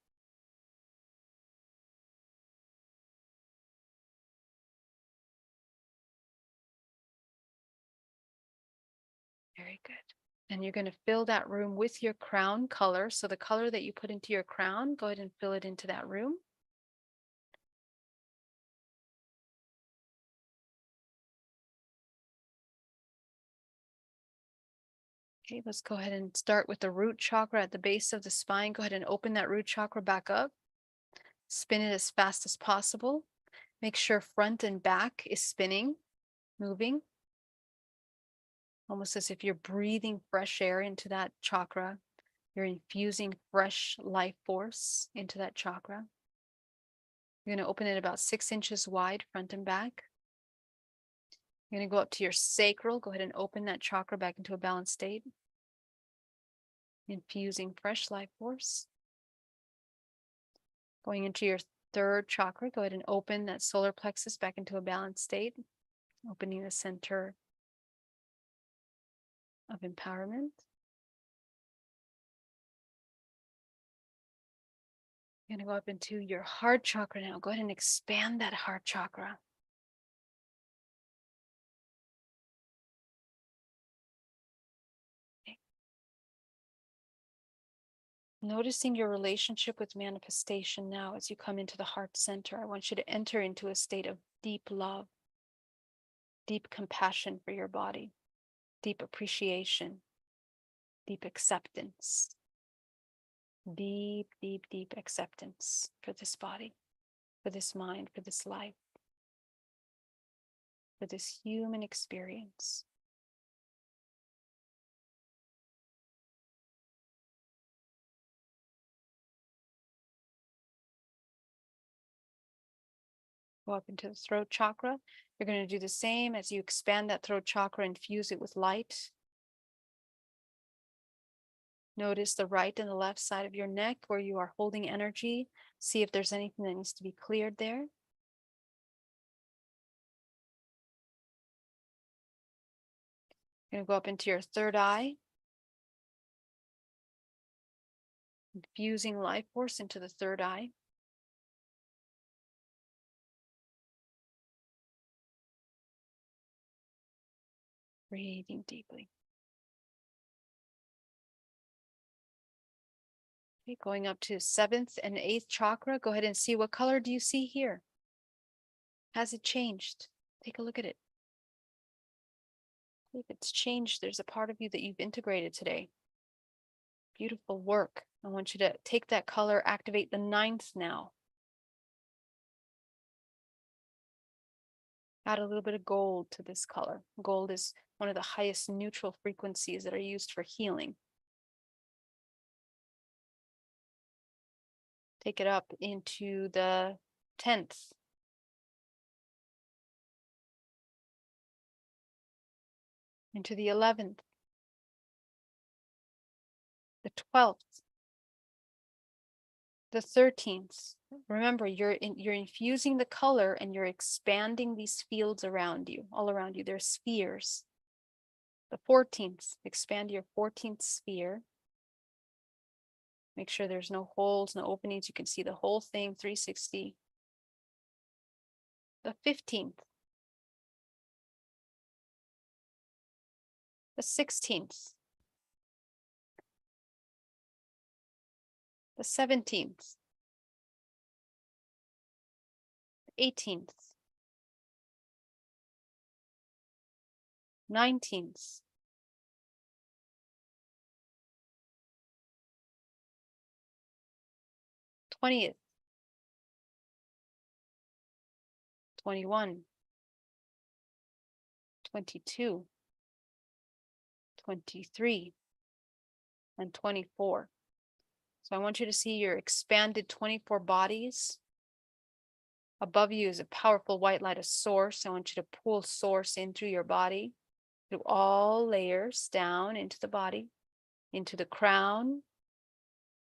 Very good. And you're going to fill that room with your crown color. So the color that you put into your crown, go ahead and fill it into that room. Okay, let's go ahead and start with the root chakra at the base of the spine. Go ahead and open that root chakra back up. Spin it as fast as possible. Make sure front and back is spinning, moving. Almost as if you're breathing fresh air into that chakra. You're infusing fresh life force into that chakra. You're going to open it about 6 inches wide, front and back. You're going to go up to your sacral. Go ahead and open that chakra back into a balanced state. Infusing fresh life force. Going into your third chakra, go ahead and open that solar plexus back into a balanced state. Opening the center of empowerment. You're going to go up into your heart chakra now. Go ahead and expand that heart chakra. Okay. Noticing your relationship with manifestation now as you come into the heart center. I want you to enter into a state of deep love, deep compassion for your body, deep appreciation. deep acceptance. Deep, deep, deep acceptance for this body, for this mind, for this life, for this human experience. Go up into the throat chakra. You're going to do the same as you expand that throat chakra, infuse it with light. Notice the right and the left side of your neck where you are holding energy. See if there's anything that needs to be cleared there. You're going to go up into your third eye. Infusing life force into the third eye. Breathing deeply. Okay, going up to 7th and 8th chakra. Go ahead and see what color do you see here? Has it changed? Take a look at it. If it's changed, there's a part of you that you've integrated today. Beautiful work. I want you to take that color, activate the 9th now. Add a little bit of gold to this color. Gold is one of the highest neutral frequencies that are used for healing. Take it up into the 10th. Into the 11th. The 12th. The 13th. Remember, you're infusing the color and you're expanding these fields around you, all around you. They're spheres. The 14th, expand your 14th sphere. Make sure there's no holes, no openings. You can see the whole thing, 360. The 15th. The 16th. The 17th. The 18th. 19th. 20th. 21. 22. 23. And 24. So I want you to see your expanded 24 bodies. Above you is a powerful white light of source. I want you to pull source in through your body, through all layers, down into the body, into the crown.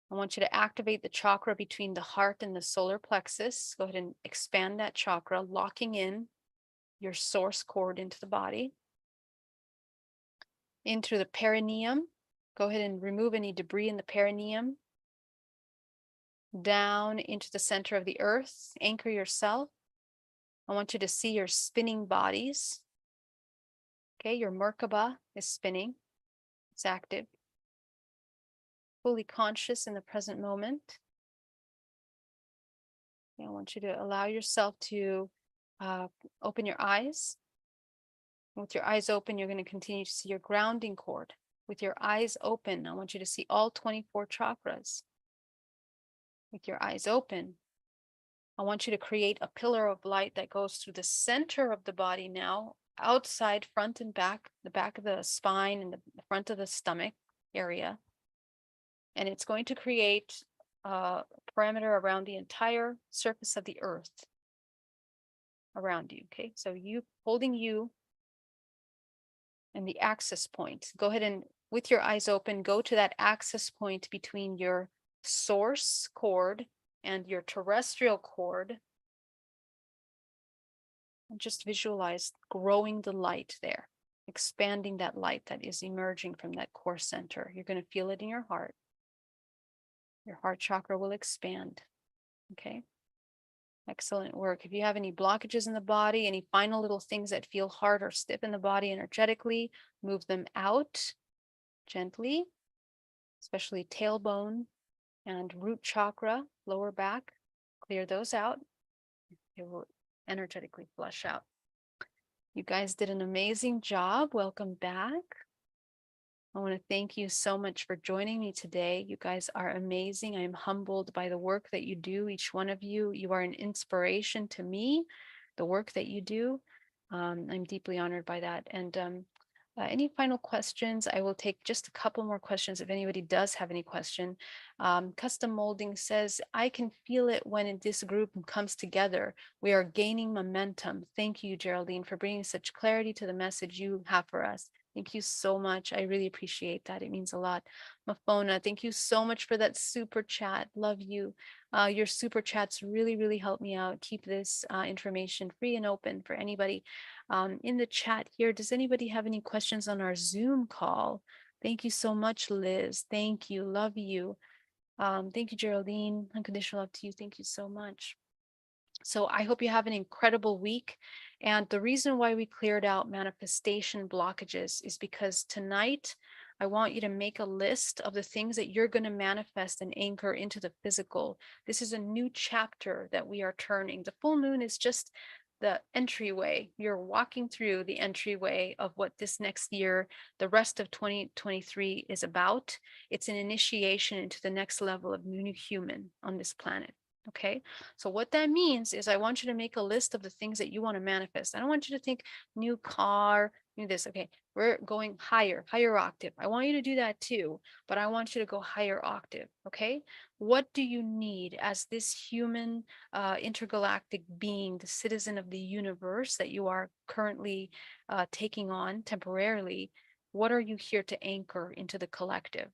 I want you to activate the chakra between the heart and the solar plexus. Go ahead and expand that chakra, locking in your source cord into the body. Into the perineum. Go ahead and remove any debris in the perineum. Down into the center of the earth. Anchor yourself. I want you to see your spinning bodies. Okay, your Merkaba is spinning. It's active. Fully conscious in the present moment. Okay, I want you to allow yourself to open your eyes. With your eyes open, you're going to continue to see your grounding cord. With your eyes open, I want you to see all 24 chakras. With your eyes open, I want you to create a pillar of light that goes through the center of the body now, outside, front and back, the back of the spine and the front of the stomach area. And it's going to create a perimeter around the entire surface of the earth around you. Okay, so you holding you and the access point. Go ahead and, with your eyes open, go to that access point between your source cord and your terrestrial cord. And just visualize growing the light there, expanding that light that is emerging from that core center. You're going to feel it in your heart. Your heart chakra will expand. Okay. Excellent work. If you have any blockages in the body, any final little things that feel hard or stiff in the body energetically, move them out gently, especially tailbone and root chakra, lower back. Clear those out. It will energetically flush out. You guys did an amazing job. Welcome back. I want to thank you so much for joining me today. You guys are amazing. I am humbled by the work that you do, each one of you. You are an inspiration to me, the work that you do. I'm deeply honored by that. And any final questions? I will take just a couple more questions if anybody does have any question. Custom Molding says, I can feel it when this group comes together. We are gaining momentum. Thank you, Geraldine, for bringing such clarity to the message you have for us. Thank you so much. I really appreciate that. It means a lot. Mafona, thank you so much for that super chat. Love you. Your super chats really, really help me out. Keep this information free and open for anybody in the chat here. Does anybody have any questions on our Zoom call? Thank you so much, Liz. Thank you. Love you. Thank you, Geraldine. Unconditional love to you. Thank you so much. So I hope you have an incredible week. And the reason why we cleared out manifestation blockages is because tonight, I want you to make a list of the things that you're going to manifest and anchor into the physical. This is a new chapter that we are turning. The full moon is just the entryway. You're walking through the entryway of what this next year, the rest of 2023 is about. It's an initiation into the next level of new human on this planet. Okay, so what that means is I want you to make a list of the things that you want to manifest. I don't want you to think new car, new this. Okay, we're going higher octave. I want you to do that too, but I want you to go higher octave. Okay, what do you need as this human intergalactic being, the citizen of the universe that you are currently taking on temporarily? What are you here to anchor into the collective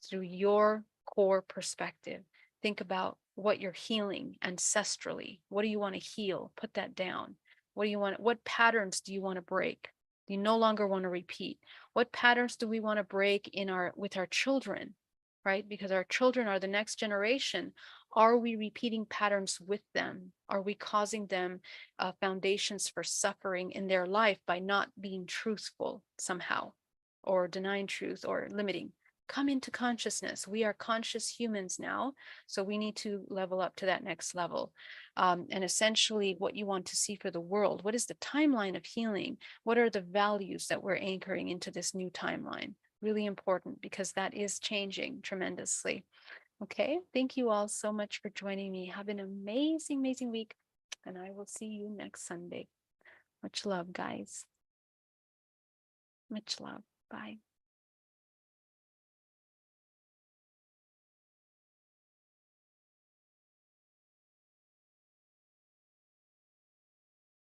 through your core perspective? Think about what you're healing ancestrally. What do you want to heal? Put that down. What do you want? What patterns do you want to break? Do you no longer want to repeat? What patterns do we want to break with our children, right? Because our children are the next generation. Are we repeating patterns with them? Are we causing them foundations for suffering in their life by not being truthful somehow, or denying truth or limiting? Come into consciousness. We are conscious humans now, so we need to level up to that next level. And essentially what you want to see for the world. What is the timeline of healing? What are the values that we're anchoring into this new timeline? Really important, because that is changing tremendously. Okay, thank you all so much for joining me. Have an amazing, amazing week, and I will see you next Sunday. Much love, guys. Much love. Bye.